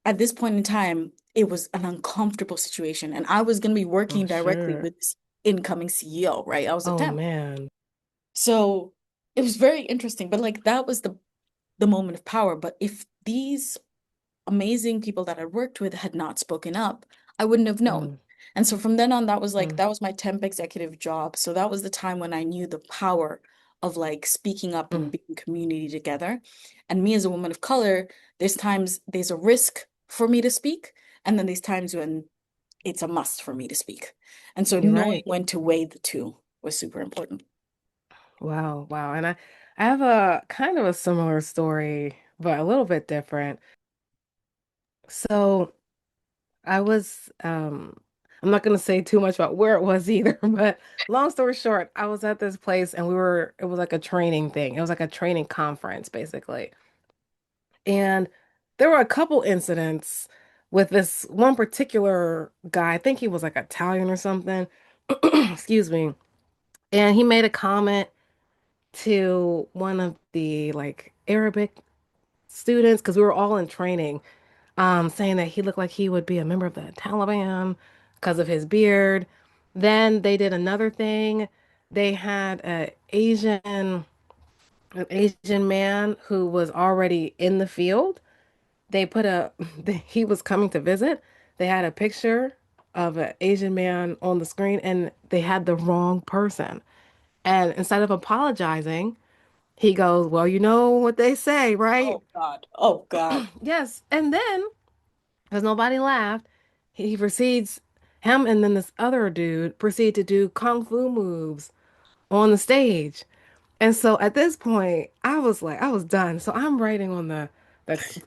Speaker 2: at this point in time, it was an uncomfortable situation. And I was going to be
Speaker 1: I'm
Speaker 2: working directly
Speaker 1: sure.
Speaker 2: with this incoming CEO, right? I was a
Speaker 1: Oh
Speaker 2: temp.
Speaker 1: man.
Speaker 2: So it was very interesting. But like that was the moment of power. But if these amazing people that I worked with had not spoken up, I wouldn't have known.
Speaker 1: Mm,
Speaker 2: And so from then on, that was like,
Speaker 1: mm,
Speaker 2: that was my temp executive job. So that was the time when I knew the power of like speaking up and
Speaker 1: mm.
Speaker 2: being community together. And me as a woman of color, there's a risk for me to speak. And then there's times when it's a must for me to speak. And so
Speaker 1: You're
Speaker 2: knowing
Speaker 1: right.
Speaker 2: when to weigh the two was super important.
Speaker 1: Wow, wow. And I have a kind of a similar story, but a little bit different. So I was I'm not gonna say too much about where it was either, but long story short, I was at this place and it was like a training thing. It was like a training conference basically. And there were a couple incidents with this one particular guy. I think he was like Italian or something. Excuse me. And he made a comment to one of the like Arabic students because we were all in training, saying that he looked like he would be a member of the Taliban because of his beard. Then they did another thing. They had an Asian man who was already in the field. They put he was coming to visit. They had a picture of an Asian man on the screen and they had the wrong person. And instead of apologizing, he goes, well, you know what they say, right?
Speaker 2: Oh God. Oh God.
Speaker 1: Yes. And then, because nobody laughed, he proceeds, him and then this other dude proceed to do kung fu moves on the stage. And so at this point, I was like, I was done. So I'm writing on the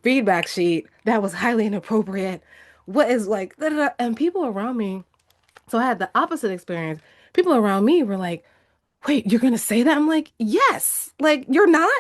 Speaker 1: feedback sheet that was highly inappropriate. What is like, da, da, da. And people around me, so I had the opposite experience. People around me were like, wait, you're gonna say that? I'm like, yes. Like, you're not?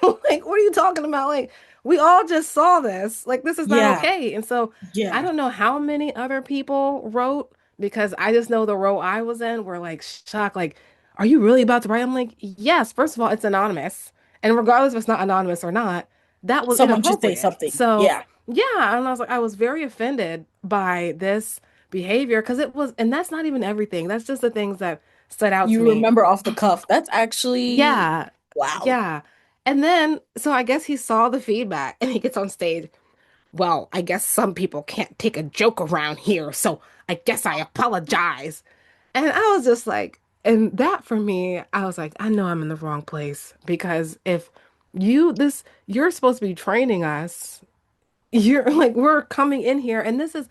Speaker 1: Like, what are you talking about? Like, we all just saw this. Like, this is not
Speaker 2: Yeah.
Speaker 1: okay. And so I
Speaker 2: Yeah.
Speaker 1: don't know how many other people wrote because I just know the row I was in were like shocked, like, are you really about to write? I'm like, yes, first of all, it's anonymous. And regardless if it's not anonymous or not, that was
Speaker 2: Someone should say
Speaker 1: inappropriate.
Speaker 2: something.
Speaker 1: So
Speaker 2: Yeah.
Speaker 1: yeah, and I was like, I was very offended by this behavior because it was, and that's not even everything. That's just the things that stood out to
Speaker 2: You
Speaker 1: me.
Speaker 2: remember off the cuff. That's actually
Speaker 1: Yeah.
Speaker 2: wow.
Speaker 1: Yeah. And then, so I guess he saw the feedback and he gets on stage. Well, I guess some people can't take a joke around here, so I guess I apologize. And I was just like, and that for me, I was like, I know I'm in the wrong place because if you're supposed to be training us, you're like, we're coming in here and this is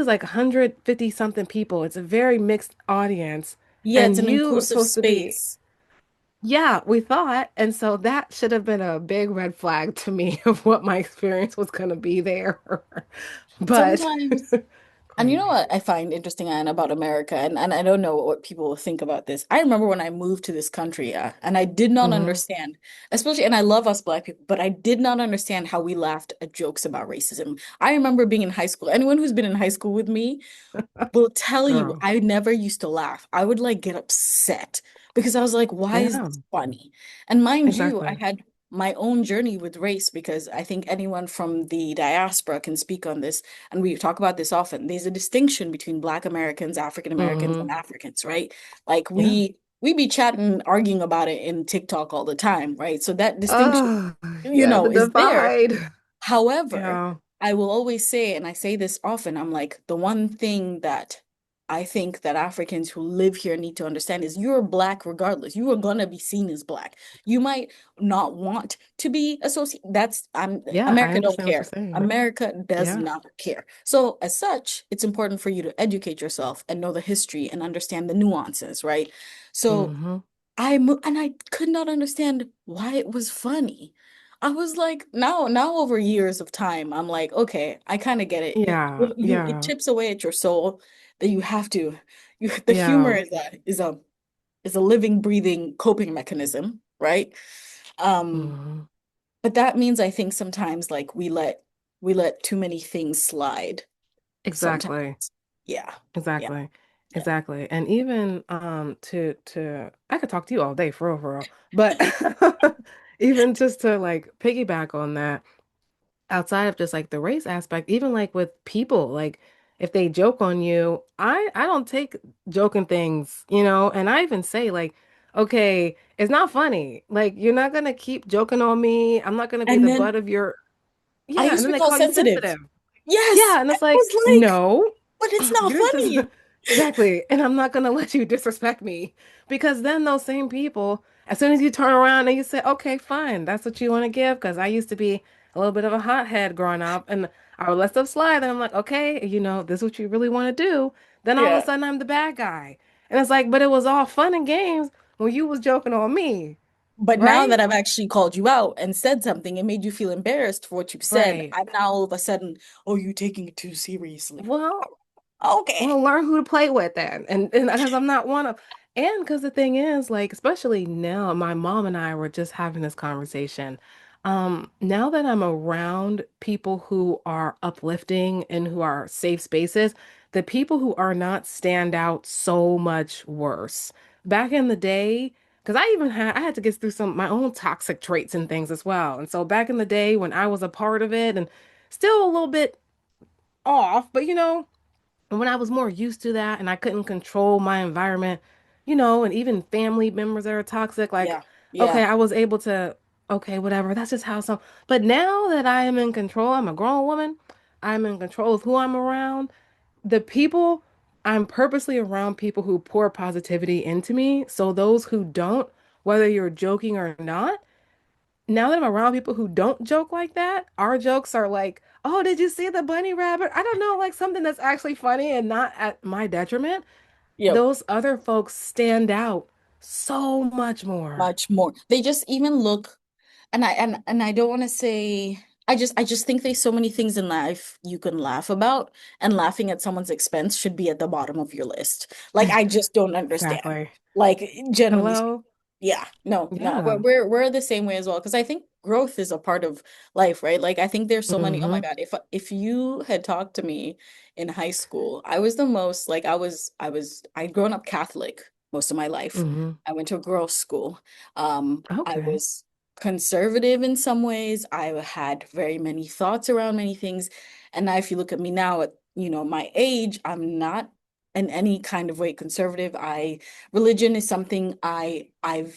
Speaker 1: like 150 something people. It's a very mixed audience.
Speaker 2: Yeah,
Speaker 1: And
Speaker 2: it's an
Speaker 1: you are
Speaker 2: inclusive
Speaker 1: supposed to be
Speaker 2: space.
Speaker 1: yeah, we thought. And so that should have been a big red flag to me of what my experience was going to be there. But
Speaker 2: Sometimes, and you know
Speaker 1: crazy.
Speaker 2: what I find interesting, Anne, about America, and I don't know what people will think about this. I remember when I moved to this country, yeah, and I did not
Speaker 1: Hmm.
Speaker 2: understand, especially, and I love us Black people, but I did not understand how we laughed at jokes about racism. I remember being in high school. Anyone who's been in high school with me will tell you
Speaker 1: Girl.
Speaker 2: I never used to laugh. I would like get upset because I was like, why is
Speaker 1: Yeah,
Speaker 2: this funny? And mind you, I
Speaker 1: exactly.
Speaker 2: had my own journey with race because I think anyone from the diaspora can speak on this. And we talk about this often. There's a distinction between Black Americans, African Americans, and
Speaker 1: Hmm.
Speaker 2: Africans, right? Like
Speaker 1: Yeah.
Speaker 2: we be chatting, arguing about it in TikTok all the time, right? So that distinction,
Speaker 1: Oh, yeah, the
Speaker 2: is there.
Speaker 1: divide.
Speaker 2: However,
Speaker 1: Yeah.
Speaker 2: I will always say, and I say this often, I'm like, the one thing that I think that Africans who live here need to understand is you're black regardless. You are gonna be seen as black. You might not want to be associated.
Speaker 1: Yeah, I
Speaker 2: America don't
Speaker 1: understand what you're
Speaker 2: care.
Speaker 1: saying.
Speaker 2: America does
Speaker 1: Yeah.
Speaker 2: not care. So as such, it's important for you to educate yourself and know the history and understand the nuances, right? So
Speaker 1: Hmm.
Speaker 2: and I could not understand why it was funny. I was like, now over years of time, I'm like, okay, I kind of get it.
Speaker 1: Yeah,
Speaker 2: It
Speaker 1: yeah,
Speaker 2: chips away at your soul that you have to. The humor
Speaker 1: yeah.
Speaker 2: is a living, breathing coping mechanism, right? Um,
Speaker 1: Hmm.
Speaker 2: but that means I think sometimes like we let too many things slide. Sometimes,
Speaker 1: Exactly.
Speaker 2: yeah, yeah,
Speaker 1: Exactly.
Speaker 2: yeah.
Speaker 1: Exactly. And even to I could talk to you all day for real. But even just to like piggyback on that, outside of just like the race aspect, even like with people, like if they joke on you, I don't take joking things, and I even say like, okay, it's not funny. Like you're not gonna keep joking on me. I'm not gonna be
Speaker 2: And
Speaker 1: the
Speaker 2: then
Speaker 1: butt of your
Speaker 2: I
Speaker 1: yeah,
Speaker 2: used
Speaker 1: and
Speaker 2: to
Speaker 1: then
Speaker 2: be
Speaker 1: they
Speaker 2: called
Speaker 1: call you
Speaker 2: sensitive.
Speaker 1: sensitive.
Speaker 2: Yes,
Speaker 1: Yeah, and
Speaker 2: I
Speaker 1: it's like,
Speaker 2: was like,
Speaker 1: no,
Speaker 2: but it's not
Speaker 1: you're just
Speaker 2: funny.
Speaker 1: exactly. And I'm not gonna let you disrespect me because then those same people, as soon as you turn around and you say, okay, fine, that's what you want to give, because I used to be a little bit of a hothead growing up and I would let stuff slide. And I'm like, okay, this is what you really want to do. Then all of a
Speaker 2: Yeah.
Speaker 1: sudden I'm the bad guy. And it's like, but it was all fun and games when you was joking on me,
Speaker 2: But now
Speaker 1: right?
Speaker 2: that I've actually called you out and said something and made you feel embarrassed for what you've said,
Speaker 1: Right.
Speaker 2: I'm now all of a sudden, oh, you taking it too seriously.
Speaker 1: Well,
Speaker 2: Okay.
Speaker 1: well, learn who to play with then. And because I'm not one of, and because the thing is, like, especially now, my mom and I were just having this conversation. Now that I'm around people who are uplifting and who are safe spaces, the people who are not stand out so much worse. Back in the day, because I had to get through some my own toxic traits and things as well. And so back in the day when I was a part of it and still a little bit off, but and when I was more used to that and I couldn't control my environment, and even family members that are toxic, like,
Speaker 2: Yeah.
Speaker 1: okay,
Speaker 2: Yeah.
Speaker 1: I was able to, okay, whatever, that's just how some. But now that I am in control, I'm a grown woman, I'm in control of who I'm around. The people, I'm purposely around people who pour positivity into me. So those who don't, whether you're joking or not, now that I'm around people who don't joke like that, our jokes are like, oh, did you see the bunny rabbit? I don't know, like something that's actually funny and not at my detriment.
Speaker 2: Yep.
Speaker 1: Those other folks stand out so much more.
Speaker 2: Much more. They just even look, and I don't want to say, I just think there's so many things in life you can laugh about, and laughing at someone's expense should be at the bottom of your list. Like I just don't understand.
Speaker 1: Exactly.
Speaker 2: Like generally speaking.
Speaker 1: Hello?
Speaker 2: Yeah, no, no, we're
Speaker 1: Yeah.
Speaker 2: we're we're the same way as well because I think growth is a part of life, right? Like I think there's so many. Oh my
Speaker 1: Mm-hmm.
Speaker 2: God, if you had talked to me in high school, I was the most like I'd grown up Catholic most of my life.
Speaker 1: Mm-hmm.
Speaker 2: I went to a girls' school. I
Speaker 1: Okay.
Speaker 2: was conservative in some ways. I had very many thoughts around many things. And now if you look at me now at, my age, I'm not in any kind of way conservative. Religion is something I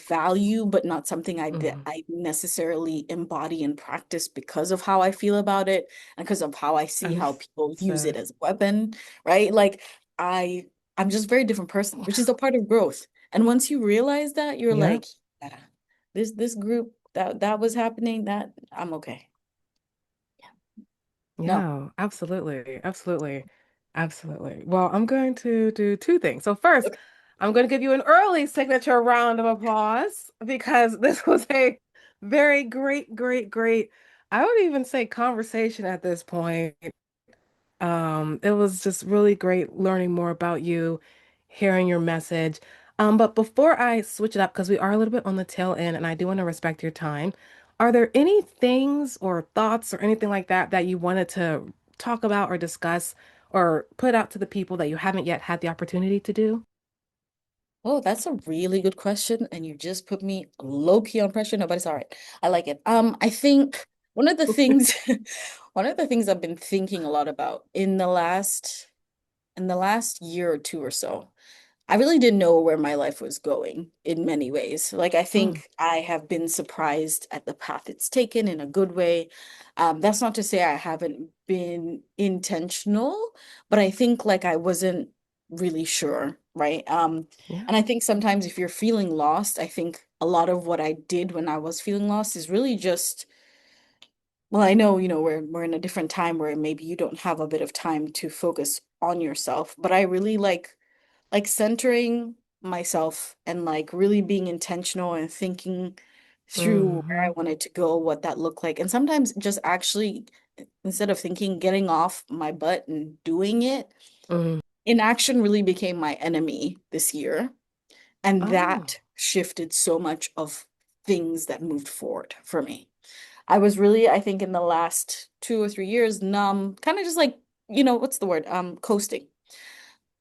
Speaker 2: value, but not something
Speaker 1: Mm-hmm.
Speaker 2: I necessarily embody and practice because of how I feel about it and because of how I see how people use it
Speaker 1: Understood.
Speaker 2: as a weapon, right? Like I I'm just a very different person, which is a part of growth. And once you realize that, you're
Speaker 1: Yeah.
Speaker 2: like, yeah, this group that was happening, that I'm okay. No.
Speaker 1: Yeah, absolutely. Absolutely. Absolutely. Well, I'm going to do two things. So first,
Speaker 2: Okay.
Speaker 1: I'm going to give you an early signature round of applause because this was a very great, great, great, I would even say conversation at this point. It was just really great learning more about you, hearing your message. But before I switch it up, because we are a little bit on the tail end and I do want to respect your time, are there any things or thoughts or anything like that that you wanted to talk about or discuss or put out to the people that you haven't yet had the opportunity to do?
Speaker 2: Oh, that's a really good question, and you just put me low key on pressure. No, but it's all right. I like it. I think one of the things, one of the things I've been thinking a lot about in the last year or two or so. I really didn't know where my life was going in many ways. Like, I
Speaker 1: Mm,
Speaker 2: think I have been surprised at the path it's taken in a good way. That's not to say I haven't been intentional, but I think like I wasn't really sure, right?
Speaker 1: yeah.
Speaker 2: And I think sometimes if you're feeling lost, I think a lot of what I did when I was feeling lost is really just, well, I know, we're in a different time where maybe you don't have a bit of time to focus on yourself, but I really like centering myself and like really being intentional and thinking through where I
Speaker 1: Hmm.
Speaker 2: wanted to go, what that looked like. And sometimes just actually, instead of thinking, getting off my butt and doing it,
Speaker 1: Mm.
Speaker 2: inaction really became my enemy this year. And
Speaker 1: Oh,
Speaker 2: that shifted so much of things that moved forward for me. I was really, I think, in the last 2 or 3 years, numb, kind of just like, what's the word? Coasting.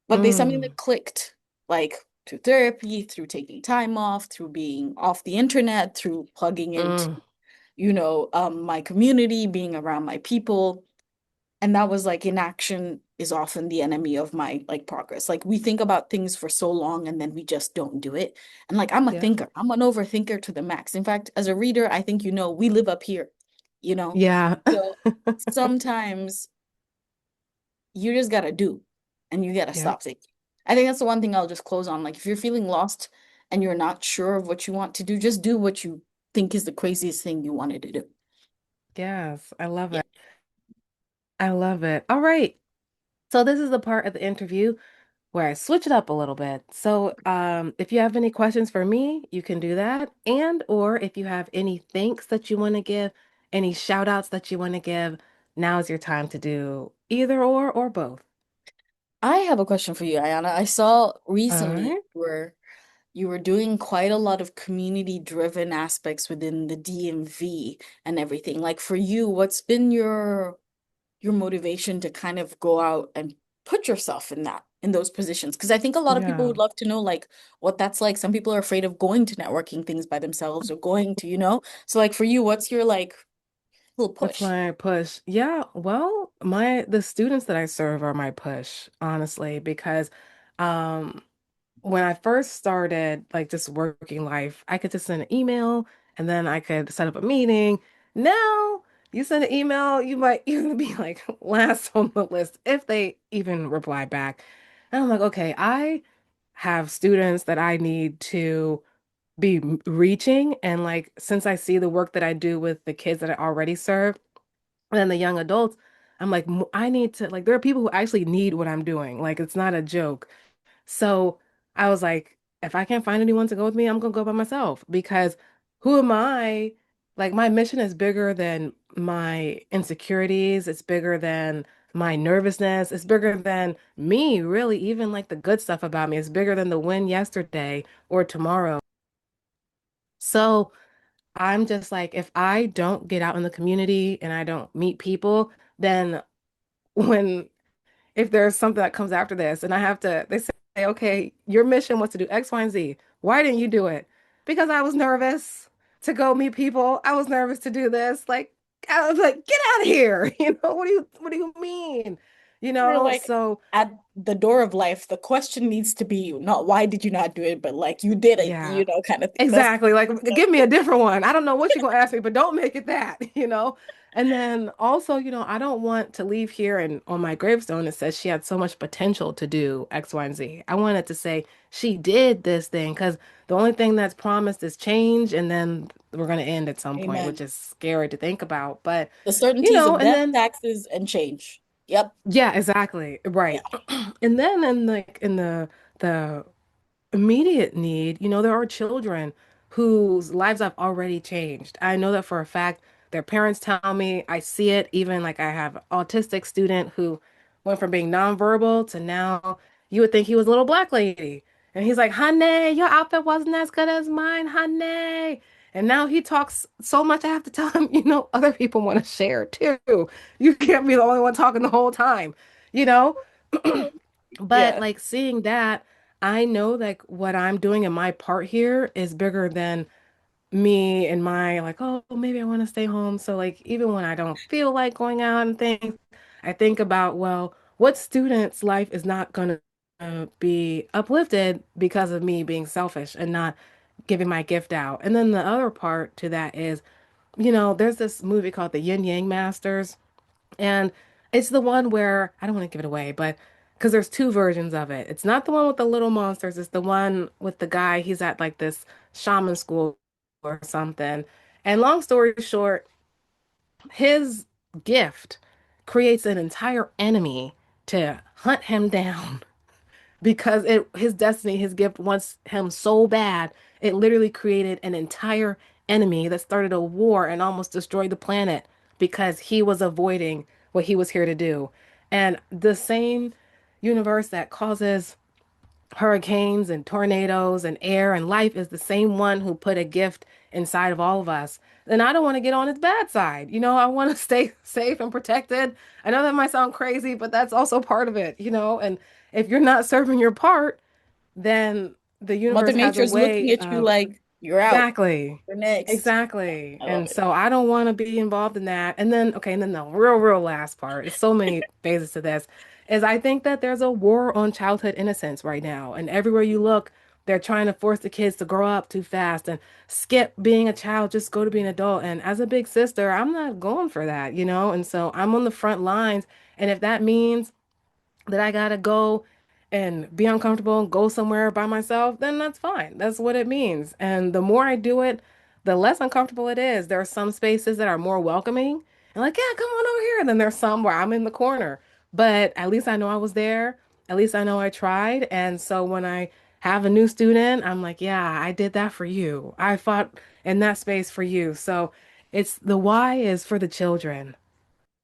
Speaker 2: But there's something
Speaker 1: mm,
Speaker 2: that clicked, like through therapy, through taking time off, through being off the internet, through plugging into,
Speaker 1: mm,
Speaker 2: my community, being around my people. And that was like inaction is often the enemy of my like progress. Like we think about things for so long and then we just don't do it. And like I'm a
Speaker 1: yeah.
Speaker 2: thinker. I'm an overthinker to the max. In fact, as a reader, I think we live up here, you know.
Speaker 1: Yeah.
Speaker 2: So sometimes you just gotta do and you gotta
Speaker 1: Yeah.
Speaker 2: stop thinking. I think that's the one thing I'll just close on. Like if you're feeling lost and you're not sure of what you want to do, just do what you think is the craziest thing you wanted to do.
Speaker 1: Yes, I love
Speaker 2: Yeah.
Speaker 1: it. I love it. All right. So this is the part of the interview where I switch it up a little bit. So, if you have any questions for me, you can do that. And or if you have any thanks that you want to give, any shout outs that you want to give, now is your time to do either or both.
Speaker 2: I have a question for you, Ayana. I saw
Speaker 1: All
Speaker 2: recently
Speaker 1: right.
Speaker 2: where you were doing quite a lot of community driven aspects within the DMV and everything. Like for you, what's been your motivation to kind of go out and put yourself in those positions? Because I think a lot of people
Speaker 1: Yeah.
Speaker 2: would love to know like what that's like. Some people are afraid of going to networking things by themselves or going to, So like for you, what's your like little
Speaker 1: That's
Speaker 2: push?
Speaker 1: my push. Yeah, well, the students that I serve are my push, honestly, because um when I first started like just working life, I could just send an email and then I could set up a meeting. Now you send an email, you might even be like last on the list if they even reply back. And I'm like, okay, I have students that I need to be reaching. And like, since I see the work that I do with the kids that I already serve and then the young adults, I'm like, I need to, like, there are people who actually need what I'm doing. Like, it's not a joke. So I was like, if I can't find anyone to go with me, I'm gonna go by myself because who am I? Like my mission is bigger than my insecurities, it's bigger than my nervousness, it's bigger than me, really, even like the good stuff about me. It's bigger than the win yesterday or tomorrow. So I'm just like, if I don't get out in the community and I don't meet people, then when if there's something that comes after this and I have to, they say, okay, your mission was to do X, Y, and Z. Why didn't you do it? Because I was nervous to go meet people. I was nervous to do this. Like, I was like, get out of here. What do you mean?
Speaker 2: You're like
Speaker 1: So
Speaker 2: at the door of life, the question needs to be not why did you not do it, but like you did it,
Speaker 1: yeah.
Speaker 2: kind of thing. That's
Speaker 1: Exactly. Like, give me a different one. I don't know what you're gonna ask me, but don't make it that, you know? And then also, I don't want to leave here and on my gravestone it says she had so much potential to do X, Y, and Z. I wanted to say she did this thing because the only thing that's promised is change, and then we're gonna end at some point, which
Speaker 2: amen.
Speaker 1: is scary to think about. But
Speaker 2: The certainties of
Speaker 1: and
Speaker 2: death,
Speaker 1: then
Speaker 2: taxes, and change. Yep.
Speaker 1: yeah, exactly.
Speaker 2: Yeah.
Speaker 1: Right. And then in the immediate need, there are children whose lives I've already changed. I know that for a fact. Their parents tell me, I see it. Even like I have an autistic student who went from being nonverbal to now you would think he was a little black lady. And he's like, honey, your outfit wasn't as good as mine, honey. And now he talks so much, I have to tell him, other people want to share too. You can't be the only one talking the whole time, you know? But
Speaker 2: Yeah.
Speaker 1: like seeing that, I know like what I'm doing and my part here is bigger than me and my like, oh, maybe I want to stay home. So like even when I don't feel like going out and things, I think about, well, what student's life is not gonna be uplifted because of me being selfish and not giving my gift out. And then the other part to that is, there's this movie called The Yin Yang Masters, and it's the one where I don't want to give it away, but because there's two versions of it. It's not the one with the little monsters, it's the one with the guy, he's at like this shaman school or something. And long story short, his gift creates an entire enemy to hunt him down because his destiny, his gift wants him so bad, it literally created an entire enemy that started a war and almost destroyed the planet because he was avoiding what he was here to do. And the same universe that causes hurricanes and tornadoes and air and life is the same one who put a gift inside of all of us. And I don't want to get on its bad side. I want to stay safe and protected. I know that might sound crazy, but that's also part of it. And if you're not serving your part, then the
Speaker 2: Mother
Speaker 1: universe has a
Speaker 2: Nature's looking
Speaker 1: way
Speaker 2: at you
Speaker 1: of
Speaker 2: like you're out.
Speaker 1: exactly.
Speaker 2: You're next.
Speaker 1: Exactly.
Speaker 2: I love
Speaker 1: And
Speaker 2: it.
Speaker 1: so I don't want to be involved in that. And then, okay, and then the real, real last part, it's so many phases to this, is I think that there's a war on childhood innocence right now. And everywhere you look, they're trying to force the kids to grow up too fast and skip being a child, just go to be an adult. And as a big sister, I'm not going for that. And so I'm on the front lines. And if that means that I gotta go and be uncomfortable and go somewhere by myself, then that's fine. That's what it means. And the more I do it, the less uncomfortable it is. There are some spaces that are more welcoming and like, yeah, come on over here. And then there's some where I'm in the corner. But at least I know I was there. At least I know I tried. And so when I have a new student, I'm like, yeah, I did that for you. I fought in that space for you. So it's the why is for the children.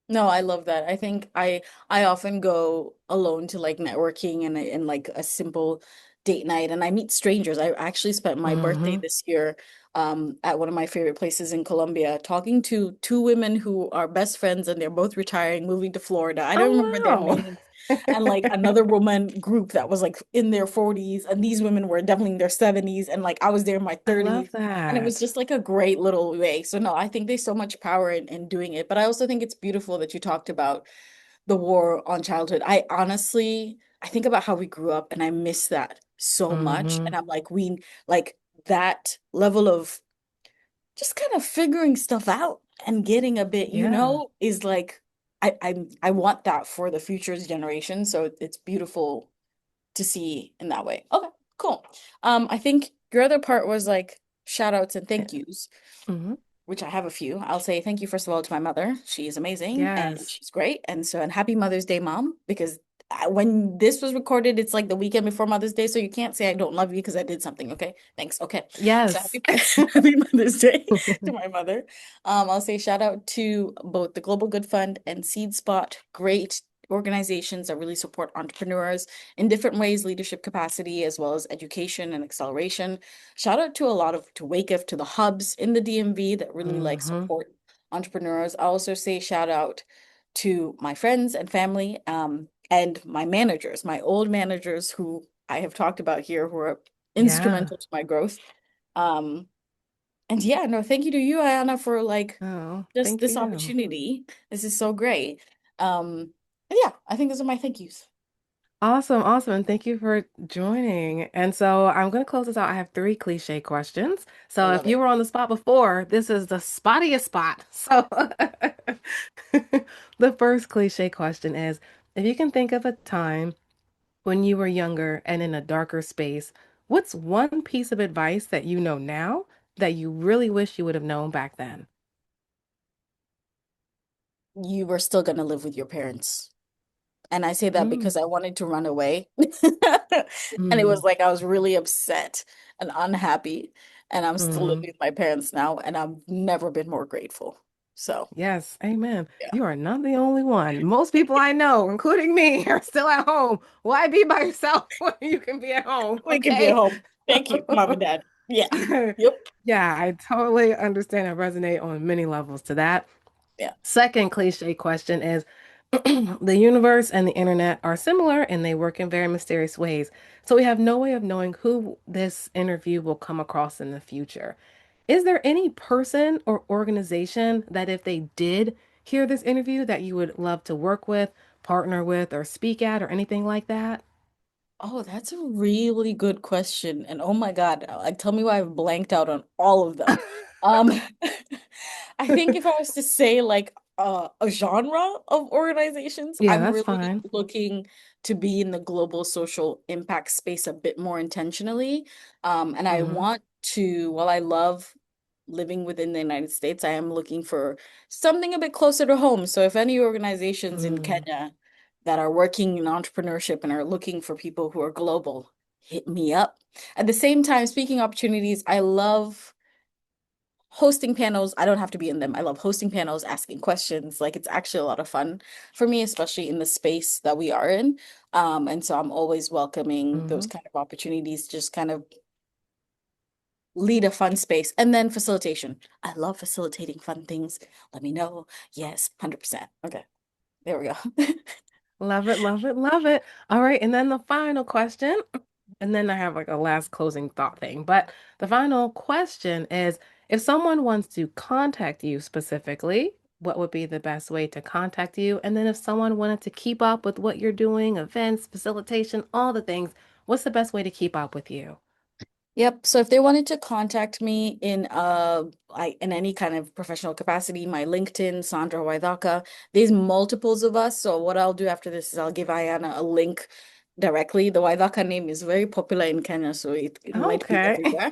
Speaker 2: No, I love that. I think I often go alone to like networking and like a simple date night and I meet strangers. I actually spent my birthday
Speaker 1: Mm-hmm.
Speaker 2: this year at one of my favorite places in Colombia talking to two women who are best friends and they're both retiring, moving to Florida. I don't remember their
Speaker 1: Oh,
Speaker 2: names. And like
Speaker 1: wow.
Speaker 2: another woman group that was like in their 40s and these women were definitely in their 70s and like I was there in my
Speaker 1: I
Speaker 2: 30s.
Speaker 1: love
Speaker 2: And it was
Speaker 1: that.
Speaker 2: just like a great little way. So no, I think there's so much power in doing it. But I also think it's beautiful that you talked about the war on childhood. I think about how we grew up and I miss that so much.
Speaker 1: Hmm.
Speaker 2: And I'm like, like that level of just kind of figuring stuff out and getting a bit,
Speaker 1: Yeah.
Speaker 2: is like I want that for the future's generation. So it's beautiful to see in that way. Okay, cool. I think your other part was like shout outs and thank yous,
Speaker 1: Hmm.
Speaker 2: which I have a few. I'll say thank you first of all to my mother. She is amazing and
Speaker 1: Yes.
Speaker 2: she's great. And happy Mother's Day, Mom, because when this was recorded, it's like the weekend before Mother's Day, so you can't say I don't love you because I did something. Okay, thanks. Okay, so
Speaker 1: Yes.
Speaker 2: happy happy Mother's Day to my mother. I'll say shout out to both the Global Good Fund and Seed Spot. Great organizations that really support entrepreneurs in different ways, leadership capacity, as well as education and acceleration. Shout out to a lot of to Wake Up to the hubs in the DMV that really like
Speaker 1: Hmm.
Speaker 2: support entrepreneurs. I also say shout out to my friends and family, and my managers, my old managers who I have talked about here, who are
Speaker 1: Yeah.
Speaker 2: instrumental to my growth. Um, and yeah, no, thank you to you, Ayana, for like
Speaker 1: Oh,
Speaker 2: just
Speaker 1: thank
Speaker 2: this
Speaker 1: you.
Speaker 2: opportunity. This is so great. And yeah, I think those are my thank yous.
Speaker 1: Awesome, awesome. And thank you for joining. And so I'm going to close this out. I have three cliche questions.
Speaker 2: I
Speaker 1: So if
Speaker 2: love
Speaker 1: you
Speaker 2: it.
Speaker 1: were on the spot before, this is the spottiest spot. So the first cliche question is, if you can think of a time when you were younger and in a darker space, what's one piece of advice that you know now that you really wish you would have known back then?
Speaker 2: You were still gonna live with your parents. And I say that
Speaker 1: Mm,
Speaker 2: because I wanted to run away. And it was
Speaker 1: mm,
Speaker 2: like I was really upset and unhappy. And I'm still living
Speaker 1: mm.
Speaker 2: with my parents now, and I've never been more grateful. So,
Speaker 1: Yes, amen.
Speaker 2: yeah,
Speaker 1: You are not the only one. Most people I know, including me, are still at home. Why be by yourself when you can be at home?
Speaker 2: we can be at
Speaker 1: Okay.
Speaker 2: home. Thank you, mom and dad. Yeah. Yep.
Speaker 1: Yeah, I totally understand and resonate on many levels to that.
Speaker 2: Yeah.
Speaker 1: Second cliche question is the universe and the internet are similar and they work in very mysterious ways. So we have no way of knowing who this interview will come across in the future. Is there any person or organization that if they did hear this interview that you would love to work with, partner with, or speak at, or anything like that?
Speaker 2: Oh, that's a really good question. And oh my God, like tell me why I've blanked out on all of them. Um, I think if I was to say like a genre of organizations,
Speaker 1: Yeah,
Speaker 2: I'm
Speaker 1: that's
Speaker 2: really
Speaker 1: fine.
Speaker 2: looking to be in the global social impact space a bit more intentionally. And I
Speaker 1: Mm-hmm.
Speaker 2: want to, while I love living within the United States, I am looking for something a bit closer to home. So if any organizations in
Speaker 1: Mm.
Speaker 2: Kenya that are working in entrepreneurship and are looking for people who are global, hit me up. At the same time, speaking opportunities, I love hosting panels. I don't have to be in them. I love hosting panels, asking questions. Like it's actually a lot of fun for me, especially in the space that we are in. And so I'm always welcoming those
Speaker 1: Mm-hmm.
Speaker 2: kind of opportunities, just kind of lead a fun space. And then facilitation. I love facilitating fun things. Let me know. Yes, 100%. Okay, there we go.
Speaker 1: Love it, love it, love it. All right, and then the final question, and then I have like a last closing thought thing. But the final question is, if someone wants to contact you specifically, what would be the best way to contact you? And then if someone wanted to keep up with what you're doing, events, facilitation, all the things, what's the best way to keep up with you?
Speaker 2: Yep. So if they wanted to contact me in in any kind of professional capacity, my LinkedIn, Sandra Waithaka, there's multiples of us. So what I'll do after this is I'll give Ayana a link directly. The Waithaka name is very popular in Kenya, so it might be
Speaker 1: Okay.
Speaker 2: everywhere.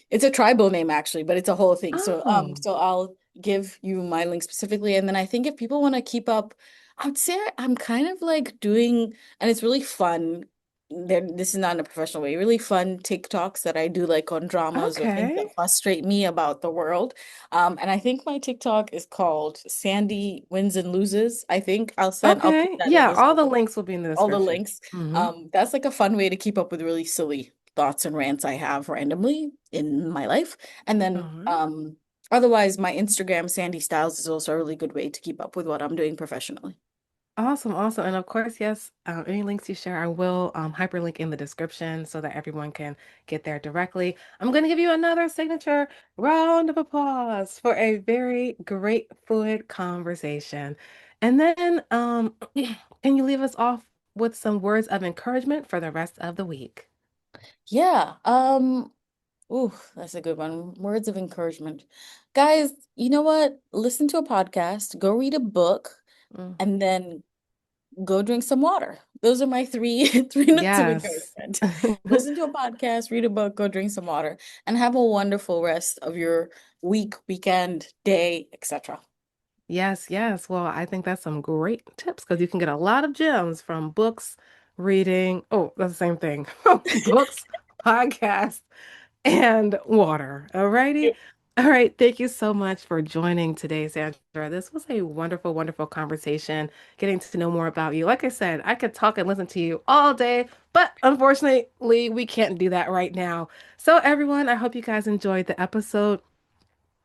Speaker 2: It's a tribal name actually, but it's a whole thing.
Speaker 1: Oh,
Speaker 2: So I'll give you my link specifically. And then I think if people want to keep up, I'd say I'm kind of like doing, and it's really fun this is not in a professional way, really fun TikToks that I do like on dramas or things that
Speaker 1: okay.
Speaker 2: frustrate me about the world. And I think my TikTok is called Sandy Wins and Loses. I think I'll put
Speaker 1: Okay.
Speaker 2: that in
Speaker 1: Yeah,
Speaker 2: this,
Speaker 1: all the links will be in the
Speaker 2: all the
Speaker 1: description.
Speaker 2: links.
Speaker 1: Hmm.
Speaker 2: That's like a fun way to keep up with really silly thoughts and rants I have randomly in my life. And
Speaker 1: All
Speaker 2: then
Speaker 1: right.
Speaker 2: otherwise my Instagram, Sandy Styles, is also a really good way to keep up with what I'm doing professionally.
Speaker 1: Awesome, awesome. And of course, yes, any links you share, I will hyperlink in the description so that everyone can get there directly. I'm going to give you another signature round of applause for a very great fluid conversation. And then, can you leave us off with some words of encouragement for the rest of the week?
Speaker 2: Yeah. Ooh, that's a good one. Words of encouragement. Guys, you know what? Listen to a podcast, go read a book,
Speaker 1: Mm.
Speaker 2: and then go drink some water. Those are my three three notes of
Speaker 1: Yes.
Speaker 2: encouragement. Listen to a podcast, read a book, go drink some water, and have a wonderful rest of your week, weekend, day, etc.
Speaker 1: Yes, yes. Well, I think that's some great tips because you can get a lot of gems from books, reading. Oh, that's the same thing. Books, podcasts, and water. All righty.
Speaker 2: Yep.
Speaker 1: All right. Thank you so much for joining today, Sandra. This was a wonderful, wonderful conversation, getting to know more about you. Like I said, I could talk and listen to you all day, but unfortunately, we can't do that right now. So, everyone, I hope you guys enjoyed the episode.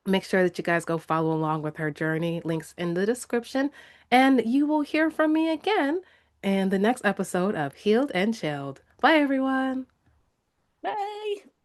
Speaker 1: Make sure that you guys go follow along with her journey. Links in the description. And you will hear from me again in the next episode of Healed and Chilled. Bye, everyone.
Speaker 2: Bye.